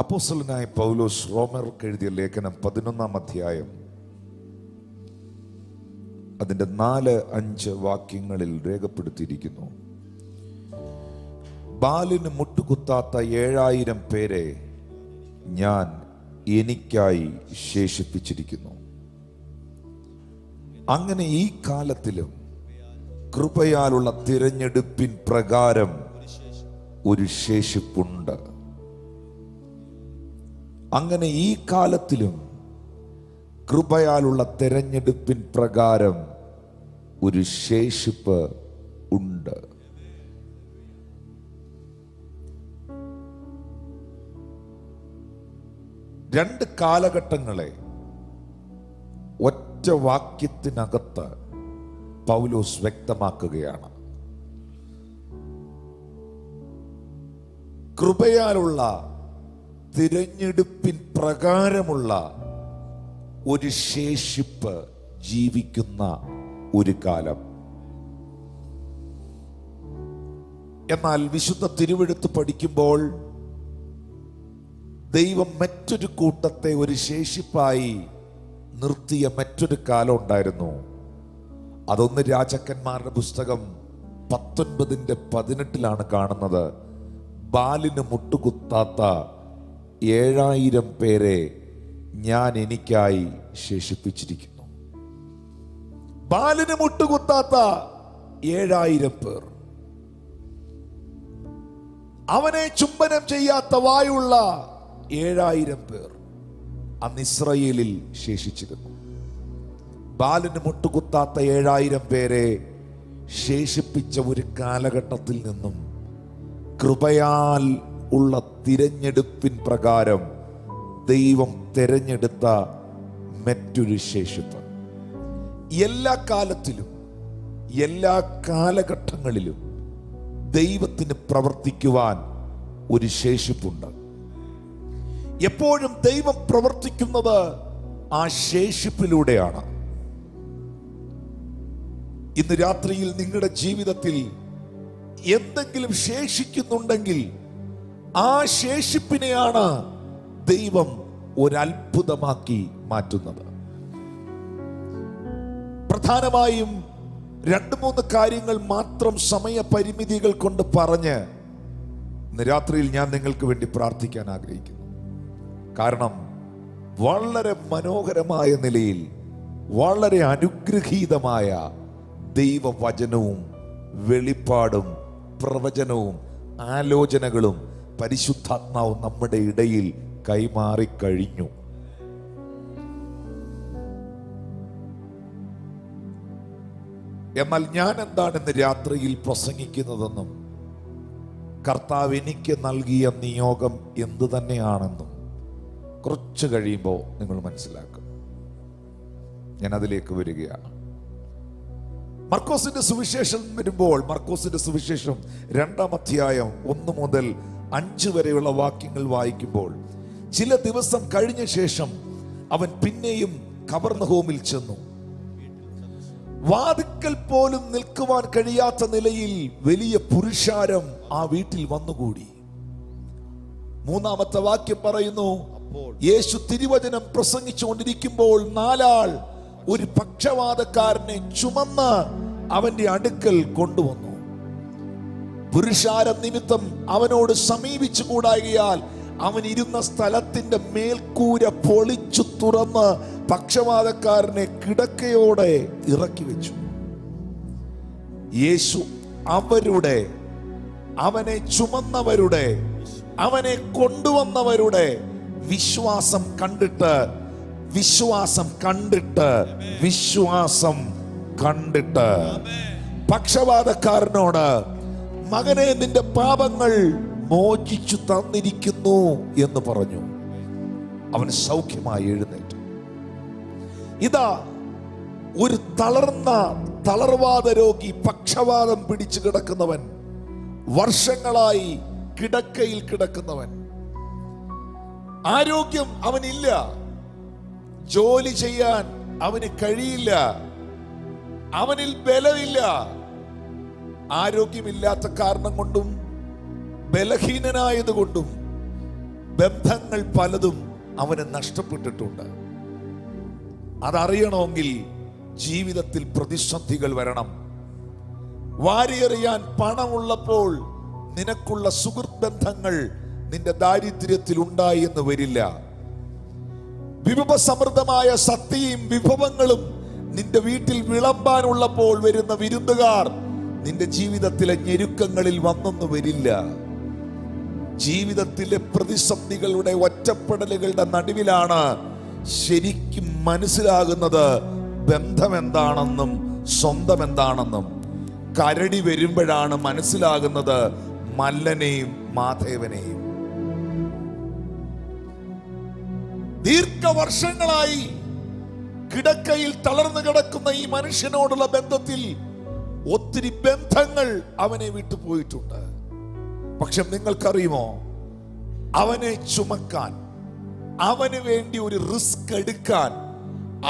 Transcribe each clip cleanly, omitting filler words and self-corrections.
അപ്പോസ്തലനായ പൗലോസ് റോമർക്ക് എഴുതിയ ലേഖനം 11-ാം അധ്യായം അതിൻ്റെ 4-5 വാക്യങ്ങളിൽ രേഖപ്പെടുത്തിയിരിക്കുന്നു. ബാലിന് മുട്ടുകുത്താത്ത 7000 പേരെ ഞാൻ എനിക്കായി ശേഷിപ്പിച്ചിരിക്കുന്നു. അങ്ങനെ ഈ കാലത്തിലും കൃപയാലുള്ള തിരഞ്ഞെടുപ്പിൻ പ്രകാരം ഒരു ശേഷിപ്പുണ്ട്. അങ്ങനെ ഈ കാലത്തിലും കൃപയാലുള്ള തിരഞ്ഞെടുപ്പിൻ പ്രകാരം ഒരു ശേഷിപ്പ് ഉണ്ട്. രണ്ട് കാലഘട്ടങ്ങളെ ഒറ്റ വാക്യത്തിനകത്ത് പൗലോസ് വ്യക്തമാക്കുകയാണ്. കൃപയാലുള്ള തിരഞ്ഞെടുപ്പിൻ പ്രകാരമുള്ള ഒരു ശേഷിപ്പ് ജീവിക്കുന്ന ഒരു കാലം. എന്നാൽ വിശുദ്ധ തിരുവെഴുത്ത് പഠിക്കുമ്പോൾ ദൈവം മറ്റൊരു കൂട്ടത്തെ ഒരു ശേഷിപ്പായി നിർത്തിയ മറ്റൊരു കാലം ഉണ്ടായിരുന്നു. അതൊന്ന് രാജാക്കന്മാരുടെ പുസ്തകം 19:18 കാണുന്നത്. ബാലിന് മുട്ടുകുത്താത്ത 7000 പേരെ ഞാൻ എനിക്കായി ശേഷിപ്പിച്ചിരിക്കുന്നു. ബാലിന് മുട്ടുകുത്താത്ത 7000 പേർ, അവനെ ചുംബനം ചെയ്യാത്ത വായുള്ള 7000 പേർ അന്ന് ഇസ്രായേലിൽ ശേഷിച്ചിരുന്നു. ബാലിന് മുട്ടുകുത്താത്ത 7000 പേരെ ശേഷിപ്പിച്ച ഒരു കാലഘട്ടത്തിൽ നിന്നും കൃപയാൽ ഉള്ള തിരഞ്ഞെടുപ്പിൻ പ്രകാരം ദൈവം തിരഞ്ഞെടുത്ത മറ്റൊരു ശേഷിപ്പ്. എല്ലാ കാലത്തിലും എല്ലാ കാലഘട്ടങ്ങളിലും ദൈവത്തിന് പ്രവർത്തിക്കുവാൻ ഒരു ശേഷിപ്പുണ്ട്. എപ്പോഴും ദൈവം പ്രവർത്തിക്കുന്നത് ആ ശേഷിപ്പിലൂടെയാണ്. ഇന്ന് രാത്രിയിൽ നിങ്ങളുടെ ജീവിതത്തിൽ എന്തെങ്കിലും ശേഷിക്കുന്നുണ്ടെങ്കിൽ ആ ശേഷിപ്പിനെയാണ് ദൈവം ഒരത്ഭുതമാക്കി മാറ്റുന്നത്. പ്രധാനമായും 2-3 കാര്യങ്ങൾ മാത്രം സമയപരിമിതികൾ കൊണ്ട് പറഞ്ഞ് ഇന്ന് രാത്രിയിൽ ഞാൻ നിങ്ങൾക്ക് വേണ്ടി പ്രാർത്ഥിക്കാൻ ആഗ്രഹിക്കുന്നു. കാരണം വളരെ മനോഹരമായ നിലയിൽ വളരെ അനുഗ്രഹീതമായ ദൈവവചനവും വെളിപ്പാടും പ്രവചനവും ആലോചനകളും പരിശുദ്ധാത്മാവും നമ്മുടെ ഇടയിൽ കൈമാറിക്കഴിഞ്ഞു. എന്നാൽ ഞാൻ എന്താണെന്ന് രാത്രിയിൽ പ്രസംഗിക്കുന്നതെന്നും കർത്താവ് എനിക്ക് നൽകിയ നിയോഗം എന്തു തന്നെയാണെന്നും കുറച്ച് കഴിയുമ്പോൾ നിങ്ങൾ മനസ്സിലാക്കും. ഞാൻ അതിലേക്ക് വരികയാണ്. മർക്കോസിന്റെ സുവിശേഷം വരുമ്പോൾ, മർക്കോസിന്റെ സുവിശേഷം 2-ാം അധ്യായം 1 മുതൽ 5 വരെയുള്ള വാക്യങ്ങൾ വായിക്കുമ്പോൾ, ചില ദിവസം കഴിഞ്ഞ ശേഷം അവൻ പിന്നെയും കവർന്നഹൂമിൽ ചെന്നു. വാതിക്കൽ പോലും നിൽക്കുവാൻ കഴിയാത്ത നിലയിൽ വലിയ പുരുഷാരം ആ വീട്ടിൽ വന്നുകൂടി. 3-ാമത്തെ വാക്യം പറയുന്നു, യേശു തിരുവചനം പ്രസംഗിച്ചുകൊണ്ടിരിക്കുമ്പോൾ 4 ആൾ ഒരു പക്ഷവാതക്കാരനെ ചുമന്ന് അവന്റെ അടുക്കൽ കൊണ്ടുവന്നു. പുരുഷാരം നിമിത്തം അവനോട് സമീപിച്ചു കൂടായികയാൽ അവൻ ഇരുന്ന സ്ഥലത്തിന്റെ മേൽക്കൂര പൊളിച്ചു തുറന്ന് പക്ഷവാതക്കാരനെ കിടക്കയോടെ ഇറക്കി വെച്ചു. യേശു അവനെ ചുമന്നവരുടെ, അവനെ കൊണ്ടുവന്നവരുടെ വിശ്വാസം കണ്ടിട്ട് പക്ഷവാതക്കാരനോട്, മകനെ നിന്റെ പാപങ്ങൾ മോചിച്ചു തന്നിരിക്കുന്നു എന്ന് പറഞ്ഞു. അവൻ സൗഖ്യമായി എഴുന്നേറ്റു. ഇതാ ഒരു തളർവാദ രോഗി, പക്ഷവാതം പിടിച്ചു കിടക്കുന്നവൻ, വർഷങ്ങളായി കിടക്കയിൽ കിടക്കുന്നവൻ, ആരോഗ്യം അവനില്ല, ജോലി ചെയ്യാൻ അവന് കഴിയില്ല, അവനിൽ ബലമില്ല. ആരോഗ്യമില്ലാത്ത കാരണം കൊണ്ടും ബലഹീനനായതുകൊണ്ടും ബന്ധങ്ങൾ പലതും അവന് നഷ്ടപ്പെട്ടിട്ടുണ്ട്. അതറിയണമെങ്കിൽ ജീവിതത്തിൽ പ്രതിസന്ധികൾ വരണം. വാരിയെറിയാൻ പണമുള്ളപ്പോൾ നിനക്കുള്ള സുഹൃത്ത് ബന്ധങ്ങൾ നിന്റെ ദാരിദ്ര്യത്തിൽ ഉണ്ടായി എന്ന് വരില്ല. വിഭവസമൃദ്ധമായ സത്യയും വിഭവങ്ങളും നിന്റെ വീട്ടിൽ വിളമ്പാനുള്ളപ്പോൾ വരുന്ന വിരുന്നുകാർ നിന്റെ ജീവിതത്തിലെ ഞെരുക്കങ്ങളിൽ വന്നെന്ന് വരില്ല. ജീവിതത്തിലെ പ്രതിസന്ധികളുടെ ഒറ്റപ്പെടലുകളുടെ നടുവിലാണ് ശരിക്കും മനസ്സിലാകുന്നത് ബന്ധം എന്താണെന്നും സ്വന്തം എന്താണെന്നും. കരടി വരുമ്പോഴാണ് മനസ്സിലാകുന്നത് മല്ലനെയും മാധേവനെയും. ദീർഘവർഷങ്ങളായി കിടക്കയിൽ തളർന്നു കിടക്കുന്ന ഈ മനുഷ്യനോടുള്ള ബന്ധത്തിൽ ഒത്തിരി ബന്ധങ്ങൾ അവനെ വിട്ടുപോയിട്ടുണ്ട്. പക്ഷെ നിങ്ങൾക്കറിയുമോ, അവനെ ചുമക്കാൻ, അവന് വേണ്ടി ഒരു റിസ്ക് എടുക്കാൻ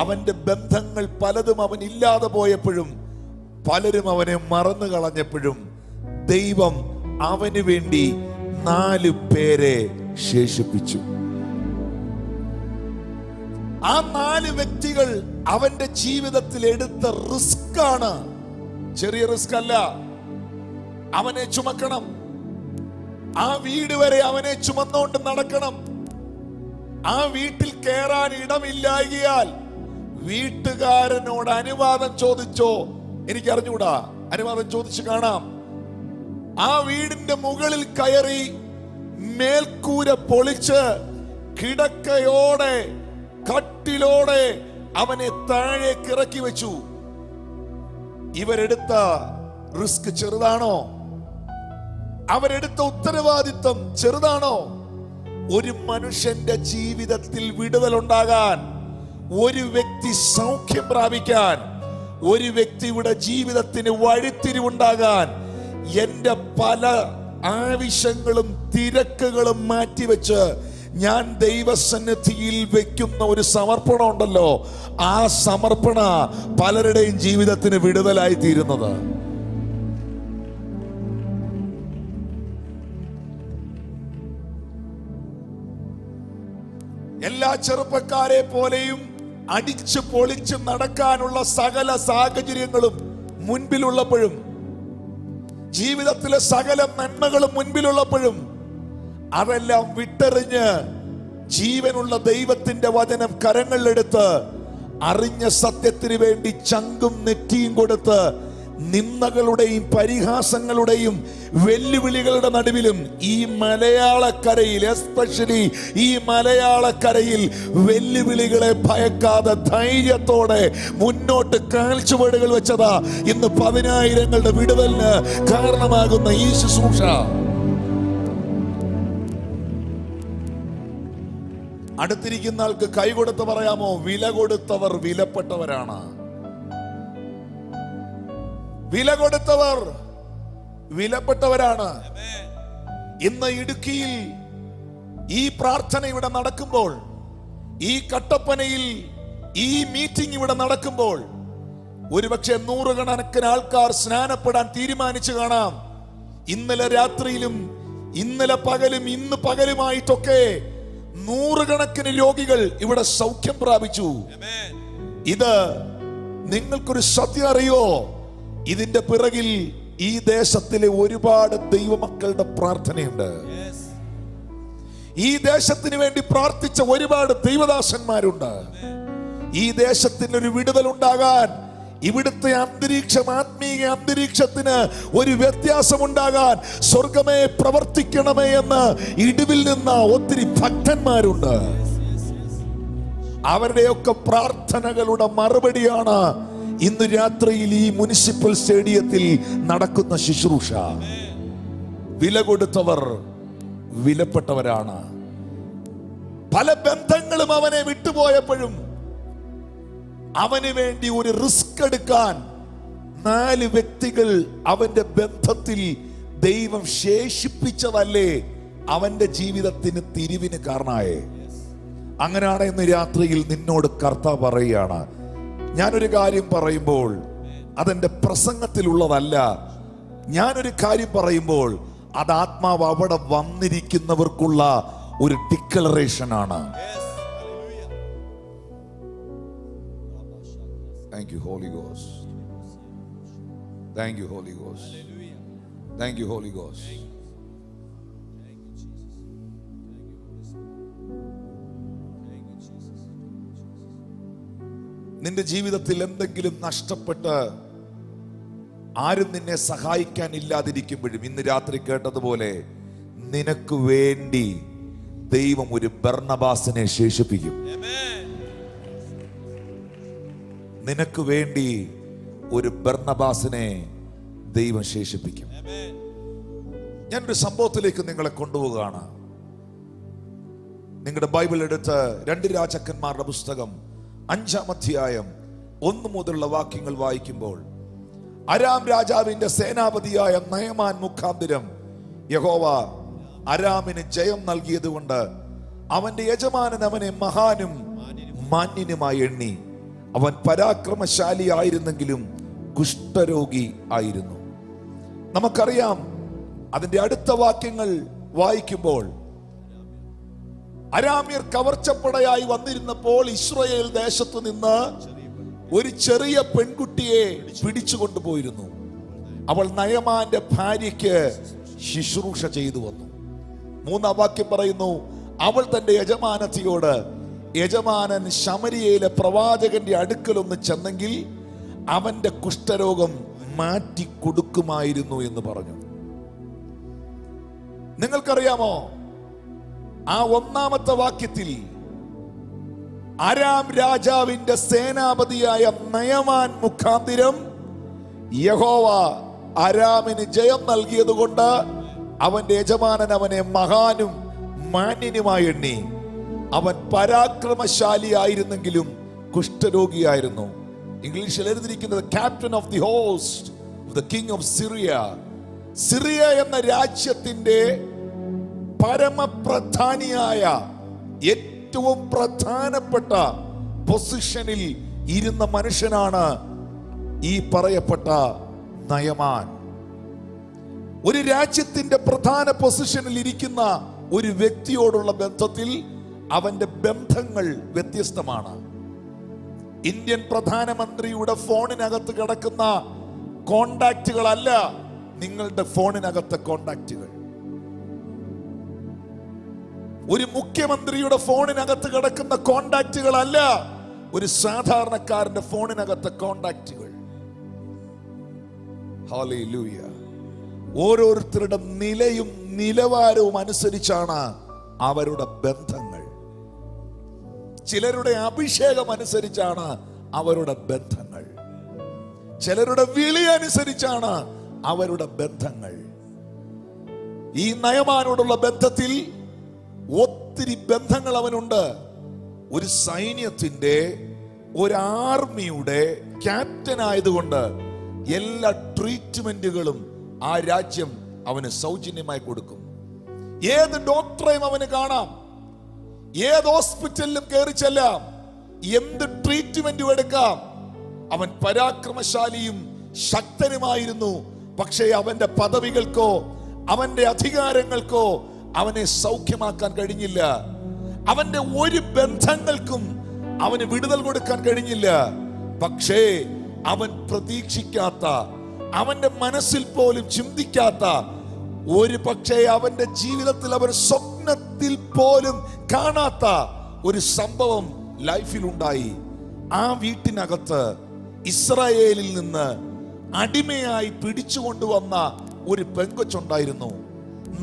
അവന്റെ ബന്ധങ്ങൾ പലതും അവൻ ഇല്ലാതെ പോയപ്പോഴും പലരും അവനെ മറന്നു കളഞ്ഞപ്പോഴും ദൈവം അവന് വേണ്ടി 4 പേരെ ശേഷിപ്പിച്ചു. ആ 4 വ്യക്തികൾ അവന്റെ ജീവിതത്തിൽ എടുത്ത റിസ്ക് ആണ്. ചെറിയ റിസ്ക് അല്ല. അവനെ ചുമക്കണം. ആ വീട് വരെ അവനെ ചുമന്നുകൊണ്ട് നടക്കണം. ആ വീട്ടിൽ കയറാൻ ഇടമില്ലായകയാൽ വീട്ടുകാരനോട് അനുവാദം ചോദിച്ചോ? എനിക്ക് അറിഞ്ഞൂടാ. അനുവാദം ചോദിച്ചു കാണാം. ആ വീടിന്റെ മുകളിൽ കയറി മേൽക്കൂര പൊളിച്ച് കിടക്കയോടെ കട്ടിലോടെ അവനെ താഴേക്ക് ഇറക്കി വെച്ചു. ഇവരെടുത്ത റിസ്ക് ചെറുതാണോ? അവരെടുത്ത ഉത്തരവാദിത്വം ചെറുതാണോ? ഒരു മനുഷ്യന്റെ ജീവിതത്തിൽ വിടുതലുണ്ടാകാൻ, ഒരു വ്യക്തി സൗഖ്യം പ്രാപിക്കാൻ, ഒരു വ്യക്തിയുടെ ജീവിതത്തിന് വഴിത്തിരിവുണ്ടാകാൻ എന്റെ പല ആവശ്യങ്ങളും തിരക്കുകളും മാറ്റിവെച്ച് ഞാൻ ദൈവസന്നിധിയിൽ വെക്കുന്ന ഒരു സമർപ്പണം ഉണ്ടല്ലോ, ആ സമർപ്പണ പലരുടെയും ജീവിതത്തിന് വിടുതലായി തീരുന്നത്. എല്ലാ ചെറുപ്പക്കാരെ പോലെയും അടിച്ചു പൊളിച്ച് നടക്കാനുള്ള സകല സാഹചര്യങ്ങളും മുൻപിലുള്ളപ്പോഴും, ജീവിതത്തിലെ സകല നന്മകളും മുൻപിലുള്ളപ്പോഴും അതെല്ലാം വിട്ടെറിഞ്ഞ് ജീവനുള്ള ദൈവത്തിന്റെ വചനം കരങ്ങളിലെടുത്ത് അറിഞ്ഞ സത്യത്തിന് വേണ്ടി ചങ്കും നെറ്റിയും കൊടുത്ത് നിന്ദകളുടെയും പരിഹാസങ്ങളുടെയും വെല്ലുവിളികളുടെ നടുവിലും ഈ മലയാളക്കരയിൽ, എസ്പെഷ്യലി ഈ മലയാളക്കരയിൽ വെല്ലുവിളികളെ ഭയക്കാതെ ധൈര്യത്തോടെ മുന്നോട്ട് കാഴ്ചപ്പാടുകൾ വെച്ചതാ ഇന്ന് 10,000ങ്ങളുടെ വിടുതലിന് കാരണമാകുന്ന ഈ ശുശ്രൂഷ. അടുത്തിരിക്കുന്ന ആൾക്ക് കൈ കൊടുത്ത് പറയാമോ, വില കൊടുത്തവർ വിലപ്പെട്ടവരാണ്. വില കൊടുത്തവർ വിലപ്പെട്ടവരാണ്. ഇന്ന് ഇടുക്കിയിൽ ഈ പ്രാർത്ഥന ഇവിടെ നടക്കുമ്പോൾ, ഈ കട്ടപ്പനയിൽ ഈ മീറ്റിംഗ് ഇവിടെ നടക്കുമ്പോൾ ഒരുപക്ഷെ 100 കണക്കിന് ആൾക്കാർ സ്നാനപ്പെടാൻ തീരുമാനിച്ചു കാണാം. ഇന്നലെ രാത്രിയിലും ഇന്നലെ പകലും ഇന്ന് പകലുമായിട്ടൊക്കെ 100 കണക്കിന് രോഗികൾ ഇവിടെ സൗഖ്യം പ്രാപിച്ചു. ഇത് നിങ്ങൾക്കൊരു സത്യം അറിയോ? ഇതിന്റെ പിറകിൽ ഈ ദേശത്തിലെ ഒരുപാട് ദൈവമക്കളുടെ പ്രാർത്ഥനയുണ്ട്. ഈ ദേശത്തിന് വേണ്ടി പ്രാർത്ഥിച്ച ഒരുപാട് ദൈവദാസന്മാരുണ്ട്. ഈ ദേശത്തിന് ഒരു വിടുതൽ ഉണ്ടാകാൻ, ഇവിടുത്തെ അന്തരീക്ഷം, ആത്മീയ അന്തരീക്ഷത്തിന് ഒരു വ്യത്യാസം ഉണ്ടാകാൻ സ്വർഗമേ പ്രവർത്തിക്കണമേ എന്ന് ഇടിവിൽ നിന്ന ഒത്തിരി ഭക്തന്മാരുണ്ട്. അവരുടെയൊക്കെ പ്രാർത്ഥനകളുടെ മറുപടിയാണ് ഇന്ന് രാത്രിയിൽ ഈ മുനിസിപ്പൽ സ്റ്റേഡിയത്തിൽ നടക്കുന്ന ശുശ്രൂഷ. വില കൊടുത്തവർ വിലപ്പെട്ടവരാണ്. പല ബന്ധങ്ങളും അവനെ വിട്ടുപോയപ്പോഴും അവന് വേണ്ടി ഒരു റിസ്ക് എടുക്കാൻ 4 വ്യക്തികൾ അവന്റെ ബന്ധത്തിൽ ദൈവം ശേഷിപ്പിച്ചതല്ലേ അവന്റെ ജീവിതത്തിന് തിരിവിന് കാരണമായേ. അങ്ങനെയാണ് ഇന്ന് രാത്രിയിൽ നിന്നോട് കർത്താവ് പറയുകയാണ്, ഞാനൊരു കാര്യം പറയുമ്പോൾ അതെന്റെ പ്രസംഗത്തിലുള്ളതല്ല. ഞാനൊരു കാര്യം പറയുമ്പോൾ അത് ആത്മാവ് അവിടെ വന്നിരിക്കുന്നവർക്കുള്ള ഒരു ഡിക്ലറേഷൻ ആണ്. Thank you, Holy Ghost. Thank you, Holy Ghost. Thank you, Holy Ghost. നിന്റെ ജീവിതത്തിൽ എന്തെങ്കിലും നഷ്ടപ്പെട്ട് ആരും നിന്നെ സഹായിക്കാൻ ഇല്ലാതിരിക്കുമ്പോഴും ഇന്ന് രാത്രി കേട്ടതുപോലെ നിനക്ക് വേണ്ടി ദൈവം ഒരു ബർന്നബാസിനെ ശേഷിപ്പിക്കും. നിനക്ക് വേണ്ടി ഒരു ബർന്നബാസിനെ ദൈവം ശേഷിപ്പിക്കും. ഞാനൊരു സംഭവത്തിലേക്ക് നിങ്ങളെ കൊണ്ടുപോവുകയാണ്. നിങ്ങളുടെ ബൈബിൾ എടുത്ത് 2 രാജാക്കന്മാരുടെ പുസ്തകം 5-ാം അധ്യായം 1 മുതലുള്ള വാക്യങ്ങൾ വായിക്കുമ്പോൾ, അരാം രാജാവിന്റെ സേനാപതിയായ നയമാൻ മുഖാന്തരം യഹോവ അരാമിന് ജയം നൽകിയതുകൊണ്ട് അവന്റെ യജമാനൻ അവനെ മഹാനും മാന്യനുമായി എണ്ണി. അവൻ പരാക്രമശാലി ആയിരുന്നെങ്കിലും കുഷ്ഠരോഗി ആയിരുന്നു. നമുക്കറിയാം, അതിന്റെ അടുത്ത വാക്യങ്ങൾ വായിക്കുമ്പോൾ, അരാമ്യർ കവർച്ചപ്പടയായി വന്നിരുന്നപ്പോൾ ഇസ്രായേൽ ദേശത്തു നിന്ന് ഒരു ചെറിയ പെൺകുട്ടിയെ പിടിച്ചുകൊണ്ടുപോയിരുന്നു. അവൾ നയമാന്റെ ഭാര്യയ്ക്ക് ശുശ്രൂഷ ചെയ്തു വന്നു. 3-ാം വാക്യം പറയുന്നു, അവൾ തന്റെ യജമാനത്തിയോട്, യജമാനൻ ശമരിയയിലെ പ്രവാചകന്റെ അടുക്കൽ ഒന്ന് ചെന്നെങ്കിൽ അവന്റെ കുഷ്ഠരോഗം മാറ്റി കൊടുക്കുമായിരുന്നു എന്ന് പറഞ്ഞു. നിങ്ങൾക്കറിയാമോ, ആ 1-ാമത്തെ വാക്യത്തിൽ അരാം രാജാവിന്റെ സേനാപതിയായ നയമാൻ മുഖാന്തരം യഹോവ അരാമിന് ജയം നൽകിയത് കൊണ്ട് അവന്റെ യജമാനൻ അവനെ മഹാനും മാന്യനുമായി എണ്ണി. അവൻ പരാക്രമശാലി ആയിരുന്നെങ്കിലും കുഷ്ഠരോഗിയായിരുന്നു. ഇംഗ്ലീഷിൽ എഴുതിയിരിക്കുന്നത് captain of the host of the king of Syria. Syria എന്ന രാജ്യത്തിന്റെ പരമപ്രധാനിയായ ഏറ്റവും പ്രധാനപ്പെട്ട പൊസിഷനിൽ ഇരുന്ന മനുഷ്യനാണ് ഈ പറയപ്പെട്ട നയമാൻ. ഒരു രാജ്യത്തിന്റെ പ്രധാന പൊസിഷനിൽ ഇരിക്കുന്ന ഒരു വ്യക്തിയോടുള്ള ബന്ധത്തിൽ അവന്റെ ബന്ധങ്ങൾ വ്യത്യസ്തമാണ്. ഇന്ത്യൻ പ്രധാനമന്ത്രിയുടെ ഫോണിനകത്ത് കിടക്കുന്ന കോണ്ടാക്റ്റുകളല്ല നിങ്ങളുടെ ഫോണിനകത്തെ കോണ്ടാക്റ്റുകൾ. ഒരു മുഖ്യമന്ത്രിയുടെ ഫോണിനകത്ത് കിടക്കുന്ന കോണ്ടാക്റ്റുകളല്ല ഒരു സാധാരണക്കാരന്റെ ഫോണിനകത്തെ കോണ്ടാക്റ്റുകൾ. ഹല്ലേലൂയ. ഓരോരുത്തരുടെ നിലയും നിലവാരവും അനുസരിച്ചാണ് അവരുടെ ബന്ധങ്ങൾ. ചിലരുടെ അഭിഷേകം അനുസരിച്ചാണ് അവരുടെ ബന്ധങ്ങൾ. ചിലരുടെ വിളി അനുസരിച്ചാണ് അവരുടെ ബന്ധങ്ങൾ. ഈ നയമാനോടുള്ള ബന്ധത്തിൽ ഒത്തിരി ബന്ധങ്ങൾ അവനുണ്ട്. ഒരു സൈന്യത്തിന്റെ, ഒരു ആർമിയുടെ ക്യാപ്റ്റൻ ആയതുകൊണ്ട് എല്ലാ ട്രീറ്റ്മെന്റുകളും ആ രാജ്യം അവന് സൗജന്യമായി കൊടുക്കും. ഏത് ഡോക്ടറെയും അവന് കാണാം, ഏത് ഹോസ്പിറ്റലിലും കയറി ചെല്ലാം, എന്ത് ട്രീറ്റ്മെന്റും എടുക്കാം. അവൻ പരാക്രമശാലിയും ശക്തനുമായിരുന്നു. പക്ഷേ അവന്റെ പദവികൾക്കോ അവന്റെ അധികാരങ്ങൾക്കോ അവനെ സൗഖ്യമാക്കാൻ കഴിഞ്ഞില്ല. അവന്റെ ഒരു ബന്ധങ്ങൾക്കും അവന് വിടുതൽ കൊടുക്കാൻ കഴിഞ്ഞില്ല. പക്ഷേ അവൻ പ്രതീക്ഷിക്കാത്ത, അവന്റെ മനസ്സിൽ പോലും ചിന്തിക്കാത്ത, ഒരു പക്ഷേ അവന്റെ ജീവിതത്തിൽ അവൻ സ്വപ്നത്തിൽ പോലും കാണാത്ത ഒരു സംഭവം ലൈഫിൽ ഉണ്ടായി. ആ വീട്ടിനകത്ത് ഇസ്രായേലിൽ നിന്ന് അടിമയായി പിടിച്ചുകൊണ്ടുവന്ന ഒരു പെങ്കൊച്ചുണ്ടായിരുന്നു.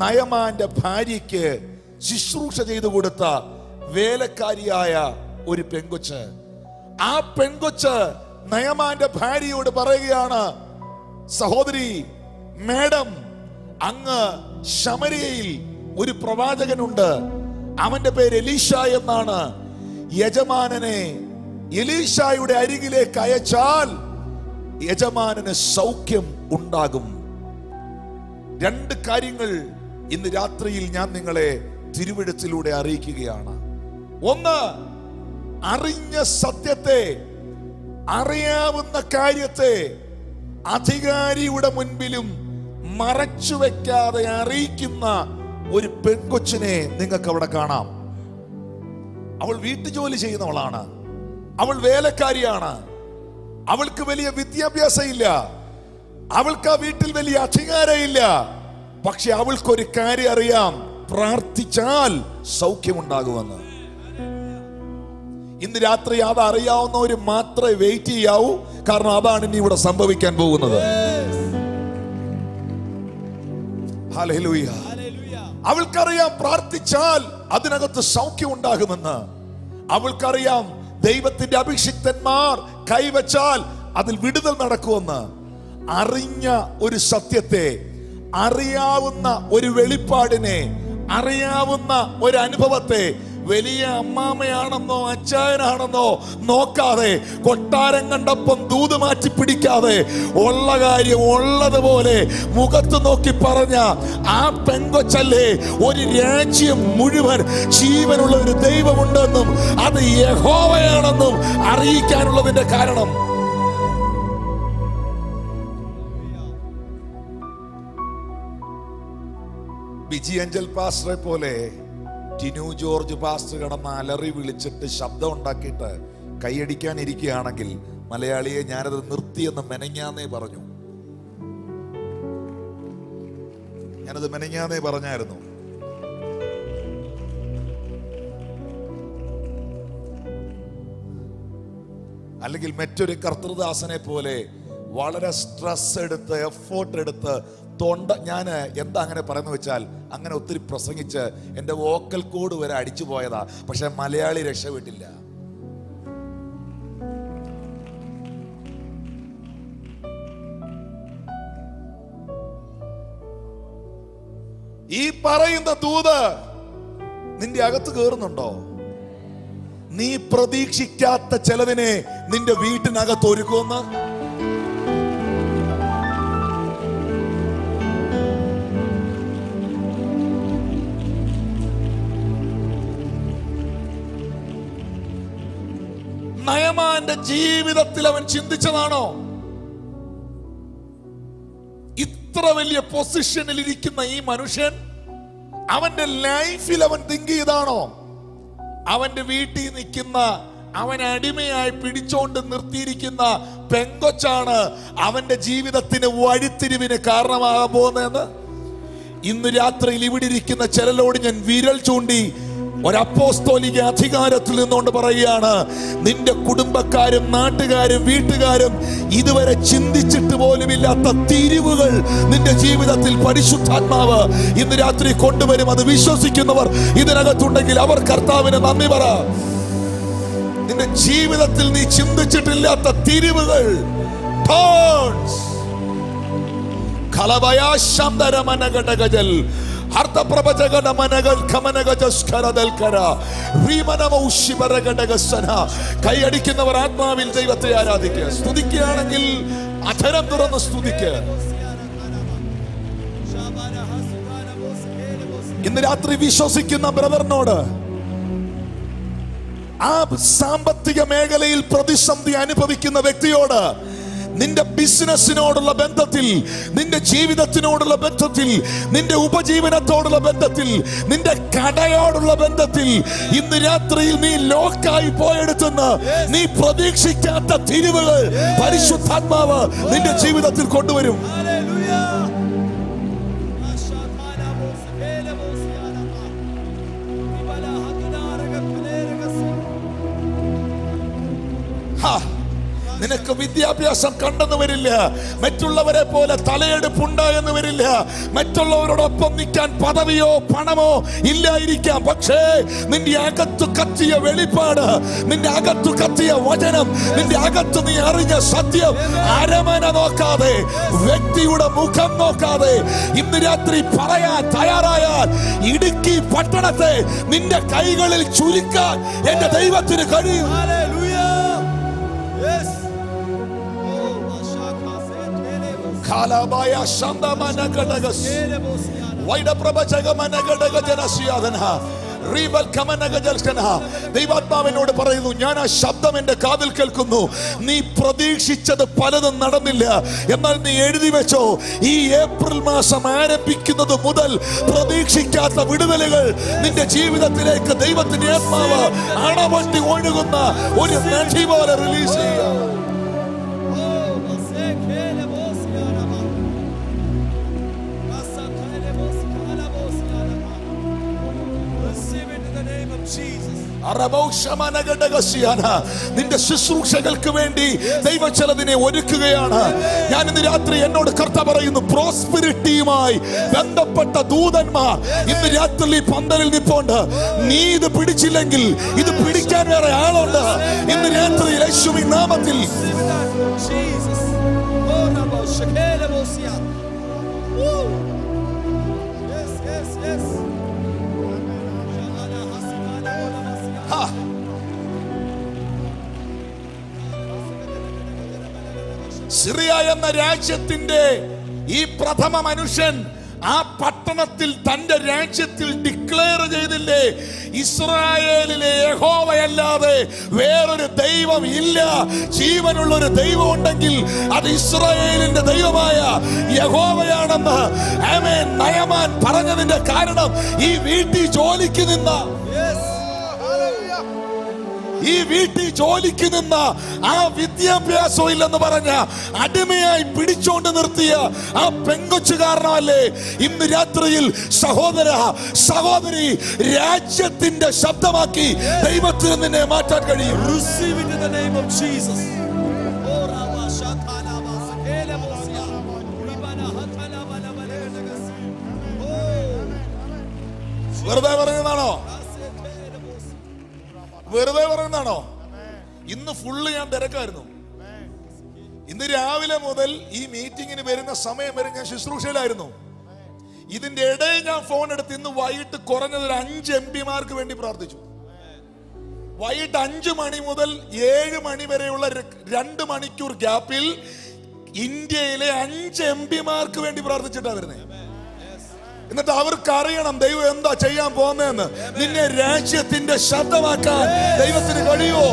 നയമാന്റെ ഭാര്യയ്ക്ക് ശുശ്രൂഷ ചെയ്തു കൊടുത്ത വേലക്കാരിയായ ഒരു പെങ്കൊച്ച്. ആ പെങ്കൊച്ച് നയമാന്റെ ഭാര്യയോട് പറയുകയാണ്, സഹോദരി, മേഡം, അങ്ങ് ശമരിയയിൽ ഒരു പ്രവാചകനുണ്ട്, അവന്റെ പേര് എലീശ എന്നാണ്. യജമാനനെ എലീശായുടെ അരികിലേക്ക് അയച്ചാൽ യജമാനന് സൗഖ്യം ഉണ്ടാകും. 2 കാര്യങ്ങൾ ഇന്ന് രാത്രിയിൽ ഞാൻ നിങ്ങളെ തിരുവെഴുത്തിലൂടെ അറിയിക്കുകയാണ്. ഒന്ന്, അറിഞ്ഞ സത്യത്തെ, അറിയാവുന്ന കാര്യത്തെ അധികാരിയുടെ മുൻപിലും മറച്ചു വെക്കാതെ അറിയിക്കുന്ന ഒരു പെൺകൊച്ചിനെ നിങ്ങൾക്ക് അവിടെ കാണാം. അവൾ വീട്ടുജോലി ചെയ്യുന്നവളാണ്, അവൾ വേലക്കാരിയാണ്, അവൾക്ക് വലിയ വിദ്യാഭ്യാസം ഇല്ല, അവൾക്ക് ആ വീട്ടിൽ വലിയ അധികാരമില്ല. പക്ഷെ അവൾക്കൊരു കാര്യം അറിയാം, പ്രാർത്ഥിച്ചാൽ സൗഖ്യമുണ്ടാകുമെന്ന്. ഇന്ന് രാത്രി അത് അറിയാവുന്നവർ മാത്രമേ വെയിറ്റ് ചെയ്യാവൂ, കാരണം അതാണ് ഇനി ഇവിടെ സംഭവിക്കാൻ പോകുന്നത്. ഹല്ലേലൂയ. അവൾക്കറിയാം പ്രാർത്ഥിച്ചാൽ അതിനകത്ത് സൗഖ്യം ഉണ്ടാകുമെന്ന്. അവൾക്കറിയാം ദൈവത്തിന്റെ അഭിഷിക്തന്മാർ കൈവച്ചാൽ അതിൽ വിടുതൽ നടക്കുമെന്ന്. അറിഞ്ഞ ഒരു സത്യത്തെ, അറിയാവുന്ന ഒരു വെളിപ്പാടിനെ, അറിയാവുന്ന ഒരു അനുഭവത്തെ വലിയ അമ്മാമയാണെന്നോ അച്ചായനാണെന്നോ നോക്കാതെ, കൊട്ടാരം കണ്ടപ്പം ദൂത് മാറ്റി പിടിക്കാതെ, ഉള്ള കാര്യം ഉള്ളതുപോലെ മുഖത്ത് നോക്കി പറഞ്ഞ ആ പെങ്കൊച്ചല്ലേ ഒരു രാജ്യം മുഴുവൻ ജീവനുള്ള ഒരു ദൈവമുണ്ടെന്നും അത് യഹോവയാണെന്നും അറിയിക്കാനുള്ളതിന്റെ കാരണം. ബിജി അഞ്ചൽ പാസ്റ്ററെ പോലെ ടിനു ജോർജ് പാസ്റ്റർ കിടന്ന് അലറി വിളിച്ചിട്ട് ശബ്ദം ഉണ്ടാക്കിയിട്ട് കൈയടിക്കാനിരിക്കുകയാണെങ്കിൽ മലയാളിയെ ഞാനത് നിർത്തിയെന്ന് മെനഞ്ഞാന്നേ പറഞ്ഞു. ഞാനത് മെനഞ്ഞാന്നേ പറഞ്ഞായിരുന്നു. അല്ലെങ്കിൽ മറ്റൊരു കർത്തൃദാസനെ പോലെ വളരെ സ്ട്രെസ് എടുത്ത് എഫോർട്ട് എടുത്ത് ഞാൻ എന്താ അങ്ങനെ പറയുന്ന വെച്ചാൽ, അങ്ങനെ ഒത്തിരി പ്രസംഗിച്ച് എൻ്റെ വോക്കൽ കോഡ് വരെ അടിച്ചു പോയതാ. പക്ഷെ മലയാളി രക്ഷപ്പെട്ടില്ല. ഈ പറയുന്ന ദൂത് നിന്റെ അകത്ത് കയറുന്നുണ്ടോ? നീ പ്രതീക്ഷിക്കാത്ത ചിലതിനെ നിന്റെ വീട്ടിനകത്ത് ഒരുക്കുമെന്ന്. നയമാന്റെ ജീവിതത്തിൽ അവൻ ചിന്തിച്ചതാണോ? ഇത്ര വലിയ പൊസിഷനിൽ ഇരിക്കുന്ന ഈ മനുഷ്യൻ അവന്റെ ലൈഫിൽ അവൻ തിങ്ക് ചെയ്താണോ? അവന്റെ വീട്ടിൽ നിൽക്കുന്ന, അവൻ അടിമയായി പിടിച്ചോണ്ട് നിർത്തിയിരിക്കുന്ന പെങ്കൊച്ചാണ് അവന്റെ ജീവിതത്തിന് വഴിത്തിരിവിന് കാരണമാകാൻ പോകുന്നതെന്ന്. ഇന്ന് രാത്രിയിൽ ഇവിടെ ഇരിക്കുന്ന ചിലരോട് ഞാൻ വിരൽ ചൂണ്ടി ഒരപ്പോസ്തോലിക അധികാരത്തിൽ നിന്നുകൊണ്ട് പറയുകയാണ്, നിന്റെ കുടുംബക്കാരും നാട്ടുകാരും വീട്ടുകാരും ഇതുവരെ ചിന്തിച്ചിട്ട് പോലുമില്ലാത്ത തിരിവുകൾ നിന്റെ ജീവിതത്തിൽ പരിശുദ്ധാത്മാവ് ഇന്ന് രാത്രി കൊണ്ടുവരും. അത് വിശ്വസിക്കുന്നവർ ഇതിനകത്തുണ്ടെങ്കിൽ അവർ കർത്താവിന് നന്ദി പറ. നിന്റെ ജീവിതത്തിൽ നീ ചിന്തിച്ചിട്ടില്ലാത്ത തിരിവുകൾ, കൈയടിക്കുന്നവർ ആത്മാവിൽ ദൈവത്തെ ആരാധിക്കുക. സ്തുതിക്കുകയാണെങ്കിൽ അധരം തുറന്ന് സ്തുതിക്കുക. ഇന്ന് രാത്രി വിശ്വസിക്കുന്ന ബ്രദറിനോട്, ആ സാമ്പത്തിക മേഖലയിൽ പ്രതിസന്ധി അനുഭവിക്കുന്ന വ്യക്തിയോട്, നിന്റെ ബിസിനസ്സിനോടുള്ള ബന്ധത്തിൽ, നിന്റെ ജീവിതത്തിനോടുള്ള ബന്ധത്തിൽ, നിന്റെ ഉപജീവനത്തോടുള്ള ബന്ധത്തിൽ, നിന്റെ കടയോടുള്ള ബന്ധത്തിൽ ഇന്ന് രാത്രിയിൽ നീ ലോക്കായി പോയെടുത്തുന്ന നീ പ്രതീക്ഷിക്കാത്ത തിരിവുകൾ പരിശുദ്ധാത്മാവ് നിന്റെ ജീവിതത്തിൽ കൊണ്ടുവരും. നിനക്ക് വിദ്യാഭ്യാസം കണ്ടെന്ന് വരില്ല, മറ്റുള്ളവരെ പോലെ തലയെടുപ്പുണ്ടായെന്ന് വരില്ല, മറ്റുള്ളവരോടൊപ്പം നിൽക്കാൻ പദവിയോ പണമോ ഇല്ലായിരിക്കാം. പക്ഷേ നിന്റെ അകത്ത് കത്തിയ വെളിപ്പാട്, നിന്റെ അകത്ത് കത്തിയ വചനം, നിന്റെ അകത്ത് നീ അറിഞ്ഞ സത്യം അരമന നോക്കാതെ, വ്യക്തിയുടെ മുഖം നോക്കാതെ ഇന്ന് രാത്രി പറയാൻ തയ്യാറായാൽ ഇടുക്കി പട്ടണത്തെ നിന്റെ കൈകളിൽ ചുരുക്കാൻ എന്റെ ദൈവത്തിന് കഴിയും. ദൈവാത്മാവിനോട് പറയുന്നു, ഞാൻ ആ ശബ്ദം എന്റെ കാതിൽ കേൾക്കുന്നു. നീ പ്രതീക്ഷിച്ചത് പലതും നടന്നില്ല, എന്നാൽ നീ എഴുതി വെച്ചോ, ഈ ഏപ്രിൽ മാസം ആരംഭിക്കുന്നത് മുതൽ പ്രതീക്ഷിക്കാത്ത വിടുതലുകൾ നിന്റെ ജീവിതത്തിലേക്ക് ദൈവത്തിന്റെ ആത്മാവ് അണപൊട്ടി ഒഴുകുന്ന ഒരു നദി പോലെ റിലീസ് ചെയ്യാം. നിന്റെ ശുശ്രൂഷകൾക്ക് വേണ്ടി ദൈവം ചിലതിനെ ഒരുക്കുകയാണ്. ഞാൻ ഇന്ന് രാത്രി എന്നോട് കർത്താവ് പറയുന്നു, പ്രോസ്പെരിറ്റിയുമായി ബന്ധപ്പെട്ട ദൂതന്മാർ ഇന്ന് രാത്രി പന്തലിൽ നിൽപ്പുണ്ട്. നീ ഇത് പിടിച്ചില്ലെങ്കിൽ ഇത് പിടിക്കാൻ വേറെ ആളുണ്ട്. ഇന്ന് രാത്രി യേശുവിൻ നാമത്തിൽ സിറിയ എന്ന രാജ്യത്തിന്റെ ഈ പ്രഥമ മനുഷ്യൻ ആ പട്ടണത്തിൽ തന്റെ രാജ്യത്തിൽ ഡിക്ലെയർ ചെയ്തില്ലേ, ഇസ്രായേലിലെ യഹോവയല്ലാതെ വേറൊരു ദൈവം ഇല്ല. ജീവനുള്ള ഒരു ദൈവം ഉണ്ടെങ്കിൽ അത് ഇസ്രായേലിന്റെ ദൈവമായ യഹോവയാണെന്ന് ആമേൻ നയമാൻ പറഞ്ഞതിന്റെ കാരണം ഈ വീട്ടിൽ ജോലിക്ക് നിന്ന ആ വിദ്യാഭ്യാസം ഇല്ലെന്ന് പറഞ്ഞ അടിമയായി പിടിച്ചോണ്ട് നിർത്തിയ ആ പെങ്കൊച്ചു കാരണമല്ലേ ഇന്ന് രാത്രിയിൽ സഹോദര സഹോദരി രാജ്യത്തിന്റെ ശബ്ദമാക്കി ദൈവത്തിന് നിന്നെ മാറ്റാൻ കഴിയും. Receive it in the name of Jesus. വെറുതെ പറയുന്നതാണോ? ഇന്ന് ഫുള്ള് ഞാൻ തിരക്കായിരുന്നു. ഇന്ന് രാവിലെ മുതൽ ഈ മീറ്റിങ്ങിന് വരുന്ന സമയം വരെ ഞാൻ ശുശ്രൂഷയിലായിരുന്നു. ഇതിന്റെ ഇടയിൽ ഞാൻ ഫോൺ എടുത്ത് ഇന്ന് വൈകിട്ട് കുറഞ്ഞത് ഒരു 5 MP വേണ്ടി പ്രാർത്ഥിച്ചു. വൈകിട്ട് 5 മണി മുതൽ 7 മണി വരെയുള്ള 2 മണിക്കൂർ ഗ്യാപ്പിൽ ഇന്ത്യയിലെ 5 MP വേണ്ടി പ്രാർത്ഥിച്ചിട്ടാ വരുന്നത്. എന്നിട്ട് അവർക്ക് അറിയണം ദൈവം എന്താ ചെയ്യാൻ പോകുന്നതെന്ന്. നിന്നെ രാജ്യത്തിന്റെ ശബ്ദമാക്കാൻ ദൈവത്തിന് കഴിയുമോ?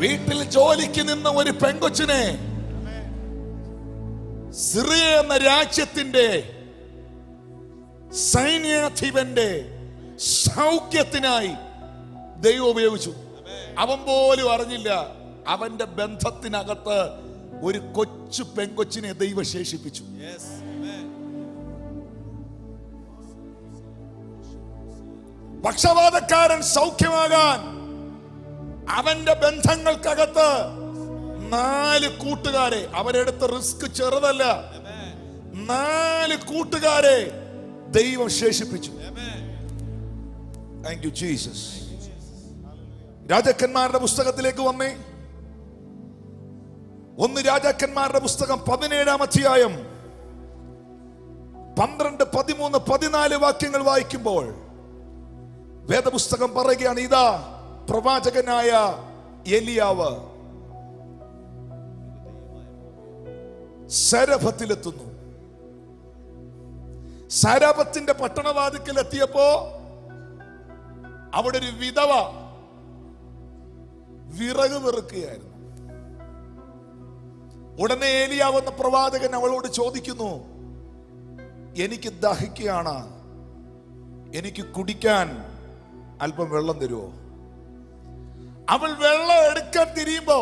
വീട്ടിൽ ജോലിക്ക് നിന്ന ഒരു പെങ്കൊച്ചിനെ സിറിയ എന്ന രാജ്യത്തിന്റെ സൈന്യാധിപന്റെ സൗഖ്യത്തിനായി ദൈവം ഉപയോഗിച്ചു. അവൻ പോലും അറിഞ്ഞില്ല അവന്റെ ബന്ധത്തിനകത്ത് ഒരു കൊച്ചു പെങ്കൊച്ചിനെ ദൈവം ശേഷിപ്പിച്ചു. പക്ഷപാതക്കാരൻ സൗഖ്യമാകാൻ അവന്റെ ബന്ധങ്ങൾക്കകത്ത് 4 കൂട്ടുകാരെ, അവരെടുത്ത റിസ്ക് ചെറുതല്ല, 4 കൂട്ടുകാരെ ദൈവം ശേഷിപ്പിച്ചു. Thank you Jesus. രാജാക്കന്മാരുടെ പുസ്തകത്തിലേക്ക് വന്നേ. 1 രാജാക്കന്മാരുടെ പുസ്തകം 17-ാം അധ്യായം 12, 13, 14 വാക്യങ്ങൾ വായിക്കുമ്പോൾ വേദപുസ്തകം പറയുകയാണ്, ഇതാ പ്രവാചകനായ എലിയാവ് സരഫത്തിലെത്തുന്നു. സാരാപത്തിന്റെ പട്ടണവാതിക്കൽ എത്തിയപ്പോ അവിടെ ഒരു വിധവ വിറക് വെറുക്കുകയായിരുന്നു. ഉടനെ ഏലിയാവ് എന്ന പ്രവാചകൻ അവളോട് ചോദിക്കുന്നു, എനിക്ക് ദാഹിക്കുകയാണ്, എനിക്ക് കുടിക്കാൻ അല്പം വെള്ളം തരുമോ? അവൾ വെള്ളം എടുക്കാൻ തിരിയുമ്പോ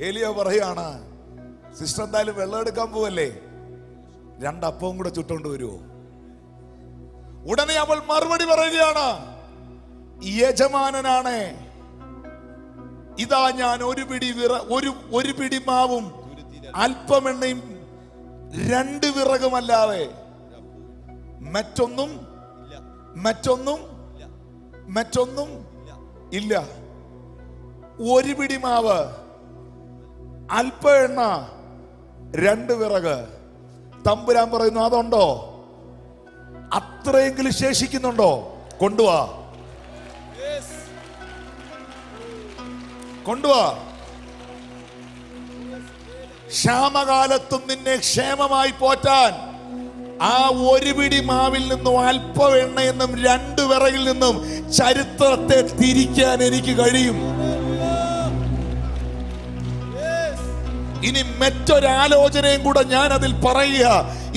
ഏലിയാവ് പറയാണ്, സിസ്റ്റർ എന്തായാലും വെള്ളം എടുക്കാൻ പോവല്ലേ, 2 അപ്പവും കൂടെ ചുട്ടോണ്ട് വരുമോ? ഉടനെ അവൾ മറുപടി പറയുകയാണ്, യജമാനനാണ്, ഇതാ ഞാൻ ഒരു പിടി മാവും അല്പമെണ്ണയും 2 വിറകുമല്ലാതെ മറ്റൊന്നും ഇല്ല. 1 പിടി മാവ്, അല്പ എണ്ണ, 2 വിറക്. തമ്പുരാൻ പറയുന്നു, അതുണ്ടോ? അത്രയെങ്കിലും ശേഷിക്കുന്നുണ്ടോ? കൊണ്ടുവാ. കൊണ്ടുവാ. ക്ഷാമകാലത്തും നിന്നെ ക്ഷേമമായി പോറ്റാൻ ആ ഒരു പിടി മാവിൽ നിന്നും അല്പം എണ്ണയെന്നും 2 വിറകിൽ നിന്നും ചരിത്രത്തെ തിരിക്കാൻ എനിക്ക് കഴിയും. ഇനി മറ്റൊരാലോചനയും കൂടെ ഞാൻ അതിൽ പറയുക.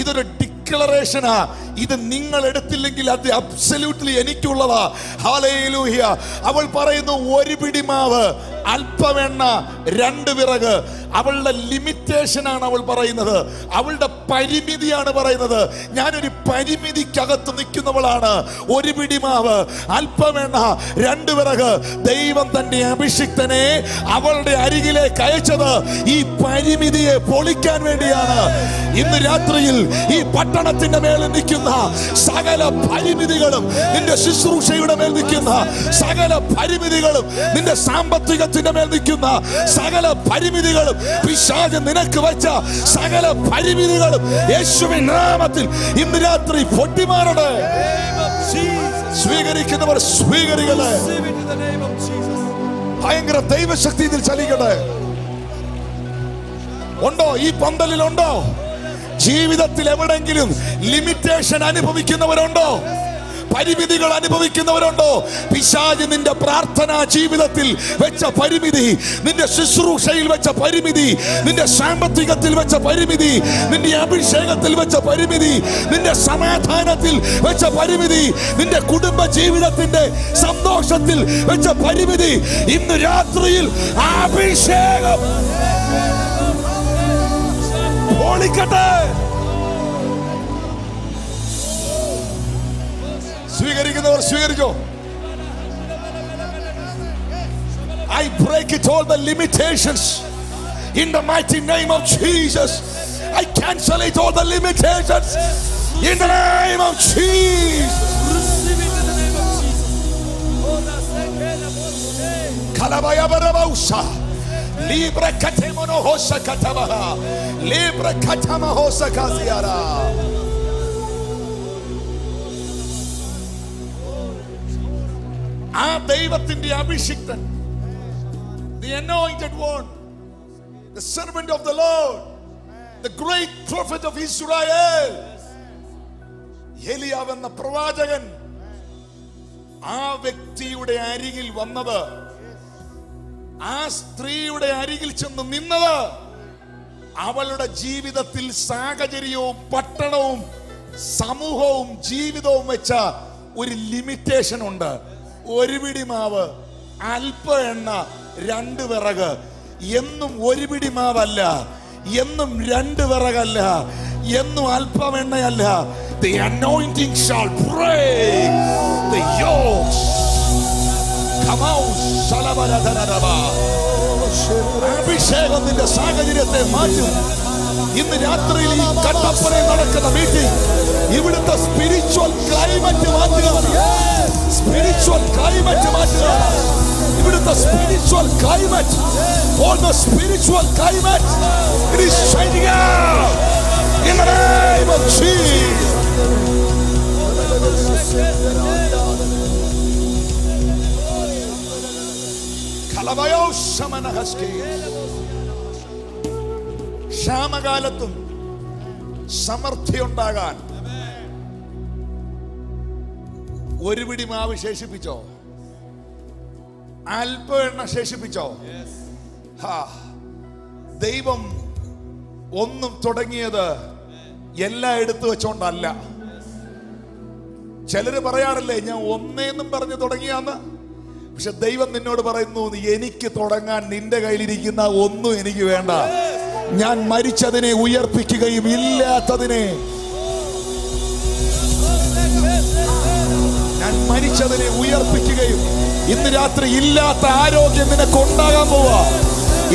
ഇതൊരു ഡിക്ലറേഷനാ. ഇത് നിങ്ങൾ എടുത്തില്ലെങ്കിൽ അത് അബ്സല്യൂട്ട്ലി എനിക്കുള്ളതാ. ഹല്ലേലൂയ. അവൾ പറയുന്നു ഒരു പിടി മാവ്, അല്പം എണ്ണ, 2 വിറക്. അവളുടെ ലിമിറ്റേഷനാണ് അവൾ പറയുന്നത്. അവളുടെ പരിമിതിയാണ് പറയുന്നത്. ഞാനൊരു പരിമിതിക്കകത്ത് നിൽക്കുന്നവളാണ്. ഒരു പിടി മാവ്, അല്പം എണ്ണ, 2 വിറക്. ദൈവം തന്റെ അഭിഷിക്തനെ അവളുടെ അരികിലേക്ക് അയച്ചത് ഈ പരിമിതിയെ പൊളിക്കാൻ വേണ്ടിയാണ്. ഇന്ന് രാത്രിയിൽ ഈ പട്ടണത്തിന്റെ മേളിൽ നിൽക്കുന്ന സകല പരിമിതികളും, നിന്റെ ശുശ്രൂഷയുടെ മേൽ നിൽക്കുന്ന സകല പരിമിതികളും, നിന്റെ സാമ്പത്തികത്തിന്റെ മേൽ നിൽക്കുന്ന സകല പരിമിതികളും, പിശാച് നിനക്ക് വെച്ച സകല പരിമിതികളും യേശുവിൻ നാമത്തിൽ ഇന്ന് രാത്രി പൊട്ടിമാറട്ടെ. സ്വീകരിക്കുന്നവർ സ്വീകരിക്കട്ടെ. ഭയങ്കര ദൈവശക്തി ഇതിൽ ചലിക്കട്ടെ. ഉണ്ടോ? ഈ പന്തലിലുണ്ടോ? ജീവിതത്തിൽ എവിടെങ്കിലും ലിമിറ്റേഷൻ അനുഭവിക്കുന്നവരുണ്ടോ? പരിമിതികൾ അനുഭവിക്കുന്നവരുണ്ടോ? പിശാച് നിന്റെ പ്രാർത്ഥനാ ജീവിതത്തിൽ വെച്ച പരിമിതി, നിന്റെ ശുശ്രൂഷയിൽ വെച്ച പരിമിതി, നിന്റെ സാമ്പത്തികത്തിൽ വെച്ച പരിമിതി, നിന്റെ അഭിഷേകത്തിൽ വെച്ച പരിമിതി, നിന്റെ സമാധാനത്തിൽ വെച്ച പരിമിതി, നിന്റെ കുടുംബ ജീവിതത്തിന്റെ സന്തോഷത്തിൽ വെച്ച പരിമിതി, ഇന്ന് രാത്രിയിൽ അഭിഷേകം പൊളിക്കട്ടെ. സ്വീകരിക്കുന്നവർ സ്വീകരിച്ചോ. I break it, all the limitations in the mighty name of Jesus. I cancel it, all the limitations in the name of Jesus. Kalabaya barabausa libre katemono hosa katabaha libre katama hosa kaziara. ആ ദൈവത്തിന്റെ അഭിഷിക്തൻ, the anointed one, the servant of the Lord, the great prophet of Israel, എലിയാവ് എന്ന പ്രവാചകൻ ആ വ്യക്തിയുടെ അരികിൽ വന്നത്, ആ സ്ത്രീയുടെ അരികിൽ ചെന്ന് നിന്നത്, അവളുടെ ജീവിതത്തിൽ സാഹചര്യവും പട്ടണവും സമൂഹവും ജീവിതവും വെച്ച ഒരു ലിമിറ്റേഷൻ ഉണ്ട്. ഒരു പിടി മാവ്, അല്പ എണ്ണ, 2 വിറക്. എന്നും ഒരു പിടി മാവല്ല, എന്നും 2 വിറകല്ല, എന്നും അല്പം എണ്ണയല്ല. The anointing shall break the yokes. Come on, Shalabaradadaba. അഭിഷേകം നിന്റെ സാഹചര്യത്തെ മാറ്റും. ഇന്ന് രാത്രിയിൽ ഈ കട്ടപ്പനയിൽ നടക്കുന്ന മീറ്റിംഗ് ഇവിടുത്തെ സ്പിരിച്വൽ ക്ലൈമറ്റ് മാറ്റുക. സ്പിരിച്വൽ ക്ലൈമറ്റ് മാറ്റുക. ഇവിടുത്തെ spiritual climate, all the spiritual climate, it is changing out in the name of Jesus. Kalabayo Shamanahaski. ക്ഷാമകാലത്തും സമൃദ്ധി ഉണ്ടാകാൻ ഒരു പിടി മാവ് ശേഷിപ്പിച്ചോ, അല്പ എണ്ണ ശേഷിപ്പിച്ചോ. ദൈവം ഒന്നും തുടങ്ങിയത് എല്ലാം എടുത്തു വെച്ചോണ്ടല്ല. ചിലര് പറയാറില്ലേ, ഞാൻ ഒന്നേന്നും പറഞ്ഞ് തുടങ്ങിയാന്ന്. പക്ഷെ ദൈവം നിന്നോട് പറയുന്നു, എനിക്ക് തുടങ്ങാൻ നിന്റെ കയ്യിലിരിക്കുന്ന ഒന്നും എനിക്ക് വേണ്ട. ഞാൻ മരിച്ചതിനെ ഉയർപ്പിക്കുകയും ഇല്ലാത്തതിനെ, ഞാൻ മരിച്ചതിനെ ഉയർപ്പിക്കുകയും. ഇന്ന് രാത്രി ഇല്ലാത്ത ആരോഗ്യം നിനക്കുണ്ടാകാൻ പോവുക,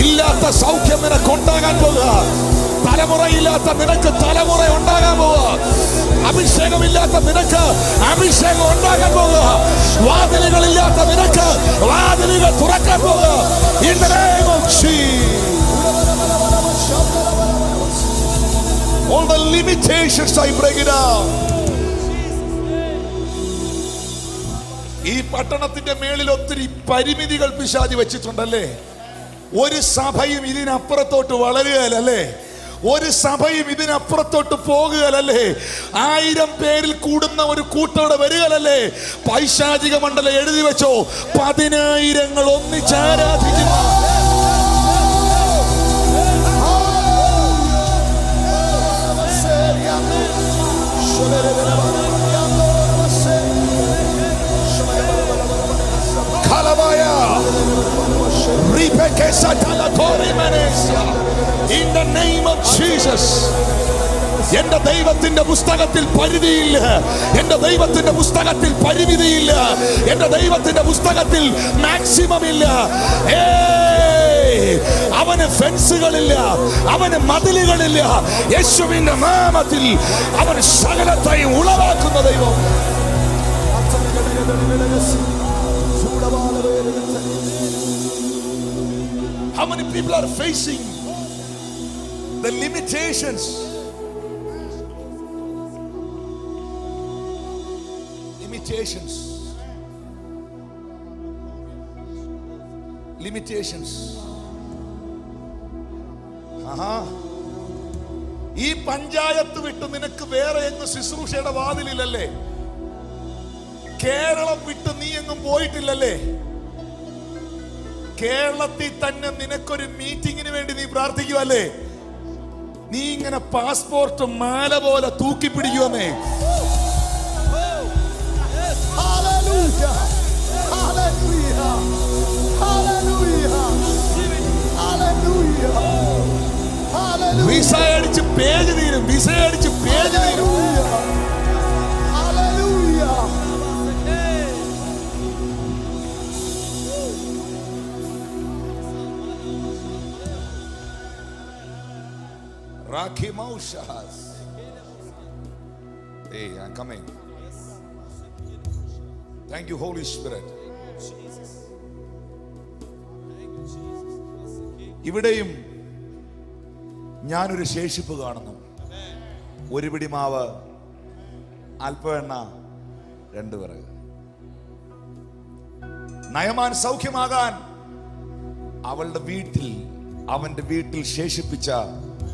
ഇല്ലാത്ത സൗഖ്യം നിനക്കുണ്ടാകാൻ പോവുക, തലമുറയില്ലാത്ത നിനക്ക് തലമുറ ഉണ്ടാകാൻ പോവുക, അഭിഷേകമില്ലാത്ത നിനക്ക് അഭിഷേകം ഉണ്ടാകാൻ പോവുക, വാതിലുകളില്ലാത്ത നിനക്ക് വാതിലുകൾ തുറക്കാൻ പോവുക. In the name of Jesus. All the limitations I break it down. ഈ പട്ടണത്തിന്റെ മേളിൽ ഒത്തിരി പരിമിതികൾ പിശാചി വെച്ചിട്ടുണ്ടല്ലേ. ഒരു സഭയും ഇതിനപ്പുറത്തോട്ട് വളരുകയല്ലേ, ഒരു സഭയും ഇതിനപ്പുറത്തോട്ട് പോകുകയല്ലേ. 1000 പേരിൽ കൂടുന്ന ഒരു കൂട്ടോടെ വരികയല്ലേ. പൈശാചിക മണ്ഡലം എഴുതി വെച്ചോ, 10,000 ഒന്നിച്ച് ആരാധിക്കുന്നു. In the name of Jesus. എന്റെ ദൈവത്തിന്റെ പുസ്തകത്തിൽ പരിധിയില്ല, എന്റെ ദൈവത്തിന്റെ പുസ്തകത്തിൽ പരിമിതിയില്ല, എന്റെ ദൈവത്തിന്റെ പുസ്തകത്തിൽ മാക്സിമം ഇല്ല. അവന് ഫെൻസുകളില്ല, അവന് മതിലുകളില്ല. യേശുവിന്റെ നാമത്തിൽ അവൻ സകലത്തെയും ഉളവാക്കുന്ന ദൈവം. How many people are facing the limitations? Limitations. ഈ പഞ്ചായത്ത് വിട്ട് നിനക്ക് വേറെ എങ്ങും ശുശ്രൂഷയുടെ വാതിലില്ലല്ലേ. കേരളം വിട്ട് നീ എങ്ങും പോയിട്ടില്ലല്ലേ. കേരളത്തിൽ തന്നെ നിനക്കൊരു മീറ്റിങ്ങിന് വേണ്ടി നീ പ്രാർത്ഥിക്കുവല്ലേ. നീ ഇങ്ങനെ പാസ്പോർട്ട് മാല പോലെ തൂക്കി പിടിക്കുവന്നേ. വിസ അടിച്ച് പേജ് തീരും, വിസ അടിച്ച് പേജ് തീരും. Hey, I'm coming. Thank you, Holy Spirit. ഇവിടെയും ഞാനൊരു ശേഷിപ്പ് കാണുന്നു. ഒരു പിടി മാവ്, അല്പം എണ്ണ, 2 വിറക്. നയമാൻ സൗഖ്യമാകാൻ അവന്റെ വീട്ടിൽ ശേഷിപ്പിച്ച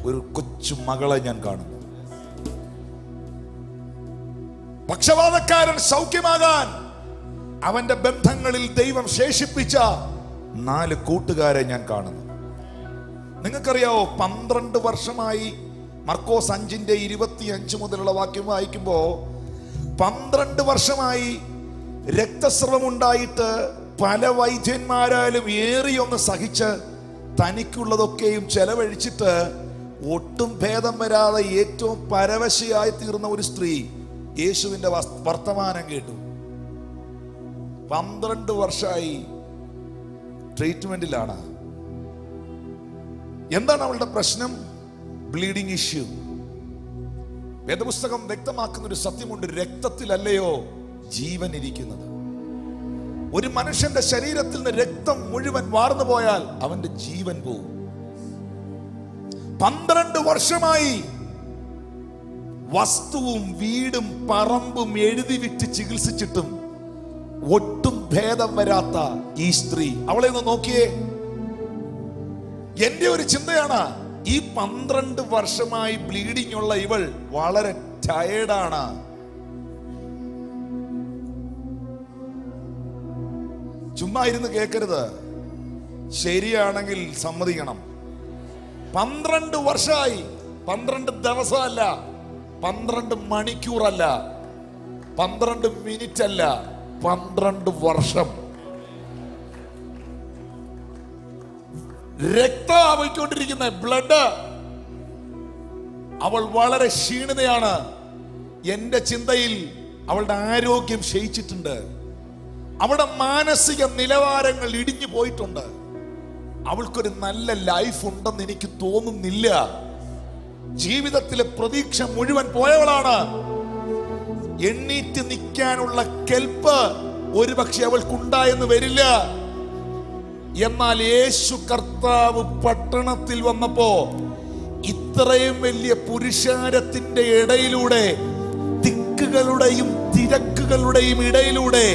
ഒരു കൊച്ചു മകളെ ഞാൻ കാണുന്നു. പക്ഷപാതക്കാരൻ സൗഖ്യമാകാൻ അവന്റെ ബന്ധങ്ങളിൽ ദൈവം ശേഷിപ്പിച്ച 4 കൂട്ടുകാരെ ഞാൻ കാണുന്നു. നിങ്ങൾക്കറിയാവോ, 12 വർഷമായി മർക്കോസ് 5:25 മുതലുള്ള വാക്യം വായിക്കുമ്പോ, 12 വർഷമായി രക്തസ്രവമുണ്ടായിട്ട് പല വൈദ്യന്മാരാലും ഏറിയൊന്ന് സഹിച്ച് തനിക്കുള്ളതൊക്കെയും ചെലവഴിച്ചിട്ട് ഒട്ടും ഭേദം വരാതെ ഏറ്റവും പരവശയായി തീർന്ന ഒരു സ്ത്രീ യേശുവിന്റെ വർത്തമാനം കേട്ടു. 12 വർഷമായി ട്രീറ്റ്മെന്റിലാണ്. എന്താണ് അവളുടെ പ്രശ്നം? Bleeding issue. വേദപുസ്തകം വ്യക്തമാക്കുന്ന ഒരു സത്യമുണ്ട്, രക്തത്തിലല്ലയോ ജീവൻ ഇരിക്കുന്നത്. ഒരു മനുഷ്യന്റെ ശരീരത്തിൽ നിന്ന് രക്തം മുഴുവൻ വാർന്നു പോയാൽ അവന്റെ ജീവൻ പോകും. 12 വർഷമായി വസ്തുവും വീടും പറമ്പും എഴുതി വിറ്റ് ചികിത്സിച്ചിട്ടും ഒട്ടും ഭേദം വരാത്ത ഈ സ്ത്രീ, അവളെ ഒന്ന് നോക്കിയേ. എന്റെ ഒരു ചിന്തയാണ്, ഈ 12 വർഷമായി ബ്ലീഡിംഗ് ഉള്ള ഇവൾ വളരെ ടയേർഡാണ്. ചുമ്മാ ഇരുന്ന് കേൾക്കരുത്, ശരിയാണെങ്കിൽ സമ്മതിക്കണം. 12 വർഷമായി, 12 ദിവസമല്ല, 12 മണിക്കൂറല്ല, 12 മിനിറ്റ് അല്ല, 12 വർഷം രക്തം ആവിക്കൊണ്ടിരിക്കുന്ന ബ്ലഡ്. അവൾ വളരെ ക്ഷീണിതയാണ്. എന്റെ ചിന്തയിൽ അവളുടെ ആരോഗ്യം ക്ഷയിച്ചിട്ടുണ്ട്. അവളുടെ മാനസിക നിലവാരങ്ങൾ ഇടിഞ്ഞു പോയിട്ടുണ്ട്. അവൾക്കൊരു നല്ല ലൈഫ് ഉണ്ടെന്ന് എനിക്ക് തോന്നുന്നില്ല. ജീവിതത്തിലെ പ്രതീക്ഷ മുഴുവൻ പോയവളാണ്. എണ്ണീറ്റ് നിൽക്കാനുള്ള കെൽപ്പ് ഒരുപക്ഷെ അവൾക്കുണ്ടായെന്ന് വരില്ല. എന്നാൽ യേശു കർത്താവ് പട്ടണത്തിൽ വന്നപ്പോ ഇത്രയും വലിയ പുരുഷാരത്തിന്റെ ഇടയിലൂടെ, തിക്കുകളുടെയും തിരക്കുകളുടെയും ഇടയിലൂടെ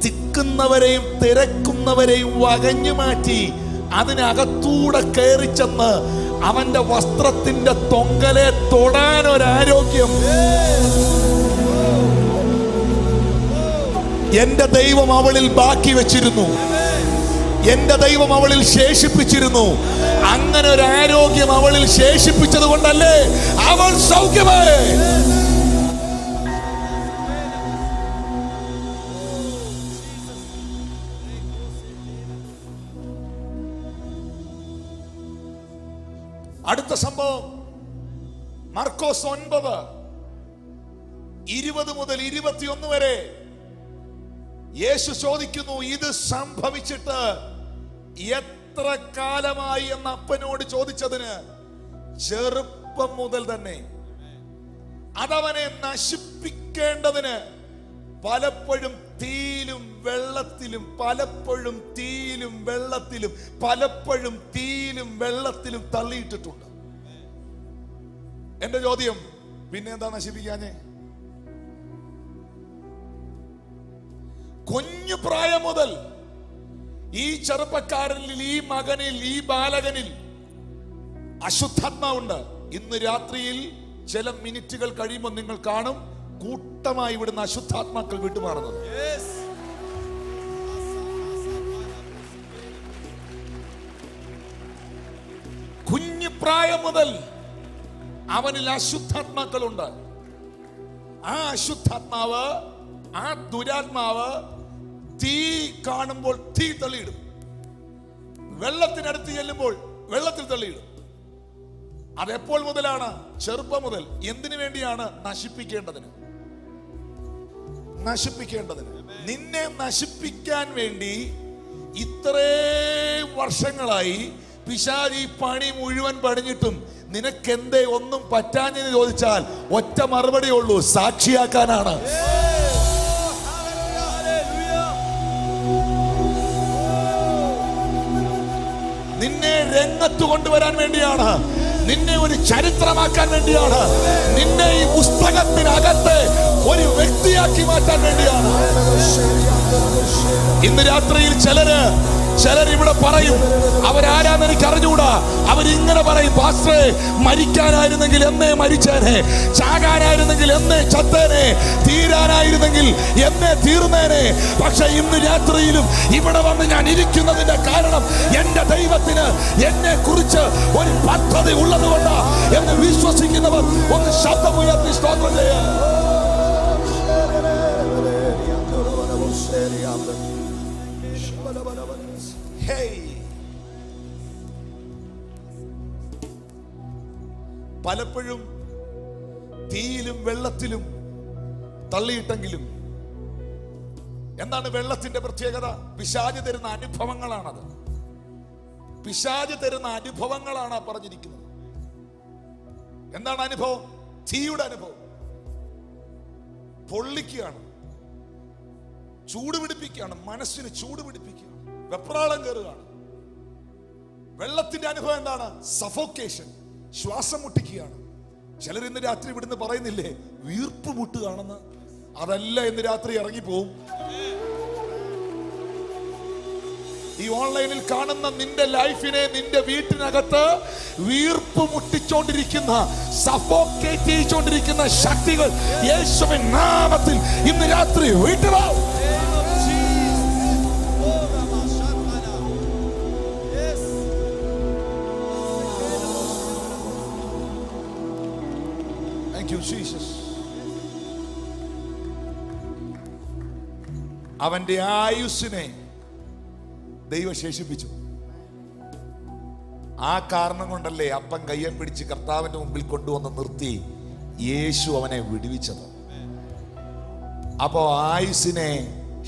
തിക്കുന്നവരെയും തിരക്കുന്നവരെയും വകഞ്ഞു മാറ്റി അതിനകത്തൂടെ കയറി ചെന്ന് അവന്റെ വസ്ത്രത്തിന്റെ തൊങ്കലെ തൊടാനൊരാരോഗ്യം എന്റെ ദൈവം അവളിൽ ബാക്കി വെച്ചിരുന്നു. എന്റെ ദൈവം അവളിൽ ശേഷിപ്പിച്ചിരുന്നു. അങ്ങനെ ഒരു ആരോഗ്യം അവളിൽ ശേഷിപ്പിച്ചത് കൊണ്ടല്ലേ അവൾ സൗഖ്യമായി. അടുത്ത സംഭവം മർക്കോസ് 9:20 മുതൽ 21 വരെ. യേശു ചോദിക്കുന്നു, ഇത് സംഭവിച്ചിട്ട് എത്ര കാലമായി എന്ന് അപ്പനോട് ചോദിച്ചതിന് ചെറുപ്പം മുതൽ തന്നെ അതവനെ നശിപ്പിക്കേണ്ടതിന് പലപ്പോഴും തീയിലും വെള്ളത്തിലും പലപ്പോഴും തീയിലും വെള്ളത്തിലും പലപ്പോഴും തീയിലും വെള്ളത്തിലും തള്ളിയിട്ടിട്ടുണ്ട്. എന്റെ ചോദ്യം, പിന്നെ എന്താ നശിപ്പിക്കാഞ്ഞേ? കുഞ്ഞു പ്രായം മുതൽ ഈ ചെറുപ്പക്കാരനിൽ, ഈ മകനിൽ, ഈ ബാലകനിൽ അശുദ്ധാത്മാവുണ്ട്. ഇന്ന് രാത്രിയിൽ ചില മിനിറ്റുകൾ കഴിയുമ്പോൾ നിങ്ങൾ കാണും കൂട്ടമായി ഇവിടുന്ന് അശുദ്ധാത്മാക്കൾ വിട്ടുമാറുന്നത്. കുഞ്ഞു പ്രായം മുതൽ അവനിൽ അശുദ്ധാത്മാക്കളുണ്ട്. ആ അശുദ്ധാത്മാവ്, ആ ദുരാത്മാവ് തീ കാണുമ്പോൾ തീ തള്ളിയിടും, വെള്ളത്തിനടുത്ത് ചെല്ലുമ്പോൾ വെള്ളത്തിൽ തള്ളിയിടും. അതെപ്പോൾ മുതലാണ്? ചെറുപ്പം മുതൽ. എന്തിനു വേണ്ടിയാണ്? നശിപ്പിക്കേണ്ടതിന്. നിന്നെ നശിപ്പിക്കാൻ വേണ്ടി ഇത്രയും വർഷങ്ങളായി പിശാചി പണി മുഴുവൻ പണിഞ്ഞിട്ടും നിനക്കെന്തേ ഒന്നും പറ്റാഞ്ഞെന്ന് ചോദിച്ചാൽ ഒറ്റ മറുപടി ഉള്ളൂ, സാക്ഷിയാക്കാനാണ്. നിന്നെ രംഗത്ത് കൊണ്ടുവരാൻ വേണ്ടിയാണ്, നിന്നെ ഒരു ചരിത്രമാക്കാൻ വേണ്ടിയാണ്, നിന്നെ ഈ പുസ്തകത്തിനകത്ത് ഒരു വ്യക്തിയാക്കി മാറ്റാൻ വേണ്ടിയാണ്. ഇന്ന് രാത്രിയിൽ ചിലർ ഇവിടെ പറയും, അവരാരാന്ന് എനിക്ക് അറിഞ്ഞുകൂടാ. അവരിങ്ങനെ പറയും, പാസ്റ്ററെ, മരിക്കാനായിരുന്നെങ്കിൽ എന്നേ മരിച്ചേനെ, ചാകാനായിരുന്നെങ്കിൽ എന്നേ ചത്തേനെ, തീരാനായിരുന്നെങ്കിൽ എന്നേ തീർന്നേനെ. പക്ഷെ ഇന്ന് രാത്രിയിലും ഇവിടെ വന്ന് ഞാൻ ഇരിക്കുന്നതിന്റെ കാരണം എന്റെ ദൈവത്തിന് എന്നെ കുറിച്ച് ഒരു പദ്ധതി ഉള്ളത് കൊണ്ടാ എന്ന് വിശ്വസിക്കുന്നവർ ഒന്ന് ശബ്ദമുയർത്തി സ്തോത്രം ചെയ്യാം. പലപ്പോഴും തീയിലും വെള്ളത്തിലും തള്ളിയിട്ടെങ്കിലും എന്താണ് വെള്ളത്തിന്റെ പ്രത്യേകത? പിശാച് തരുന്ന അനുഭവങ്ങളാണത്. പിശാച് തരുന്ന അനുഭവങ്ങളാണ് പറഞ്ഞിരിക്കുന്നത്. എന്താണ് അനുഭവം? തീയുടെ അനുഭവം. പൊള്ളിക്കുകയാണ്, ചൂടുപിടിപ്പിക്കുകയാണ്, മനസ്സിന് ചൂടുപിടിപ്പിക്കുകയാണ്, വെപ്രാളം കയറുകയാണ്. വെള്ളത്തിന്റെ അനുഭവം എന്താണ്? സഫോക്കേഷൻ, ശ്വാസം മുട്ടിക്കുകയാണ്. ചിലർ ഇന്ന് രാത്രി ഇവിടുന്ന് പറയുന്നില്ലേ വീർപ്പ് മുട്ടുകയാണെന്ന്? അതല്ല, ഇന്ന് രാത്രി ഇറങ്ങിപ്പോവും. ഈ ഓൺലൈനിൽ കാണുന്ന നിന്റെ ലൈഫിനെ, നിന്റെ വീട്ടിനകത്ത് വീർപ്പ് മുട്ടിച്ചോണ്ടിരിക്കുന്ന, സഫോക്കേറ്റ് ചെയ്തുകൊണ്ടിരിക്കുന്ന ശക്തികൾ യേശുവിൻ നാമത്തിൽ ഇന്ന് രാത്രി വിട്ടുപോകും. അവന്റെ ആയുസ്സിനെ ദൈവം ശേഷിപ്പിച്ചു. ആ കാരണം കൊണ്ടല്ലേ അപ്പൻ കയ്യെ പിടിച്ച് കർത്താവിന്റെ മുമ്പിൽ കൊണ്ടുവന്ന് നിർത്തി യേശു അവനെ വിടുവിച്ചത്. അപ്പോ ആയുസ്സിനെ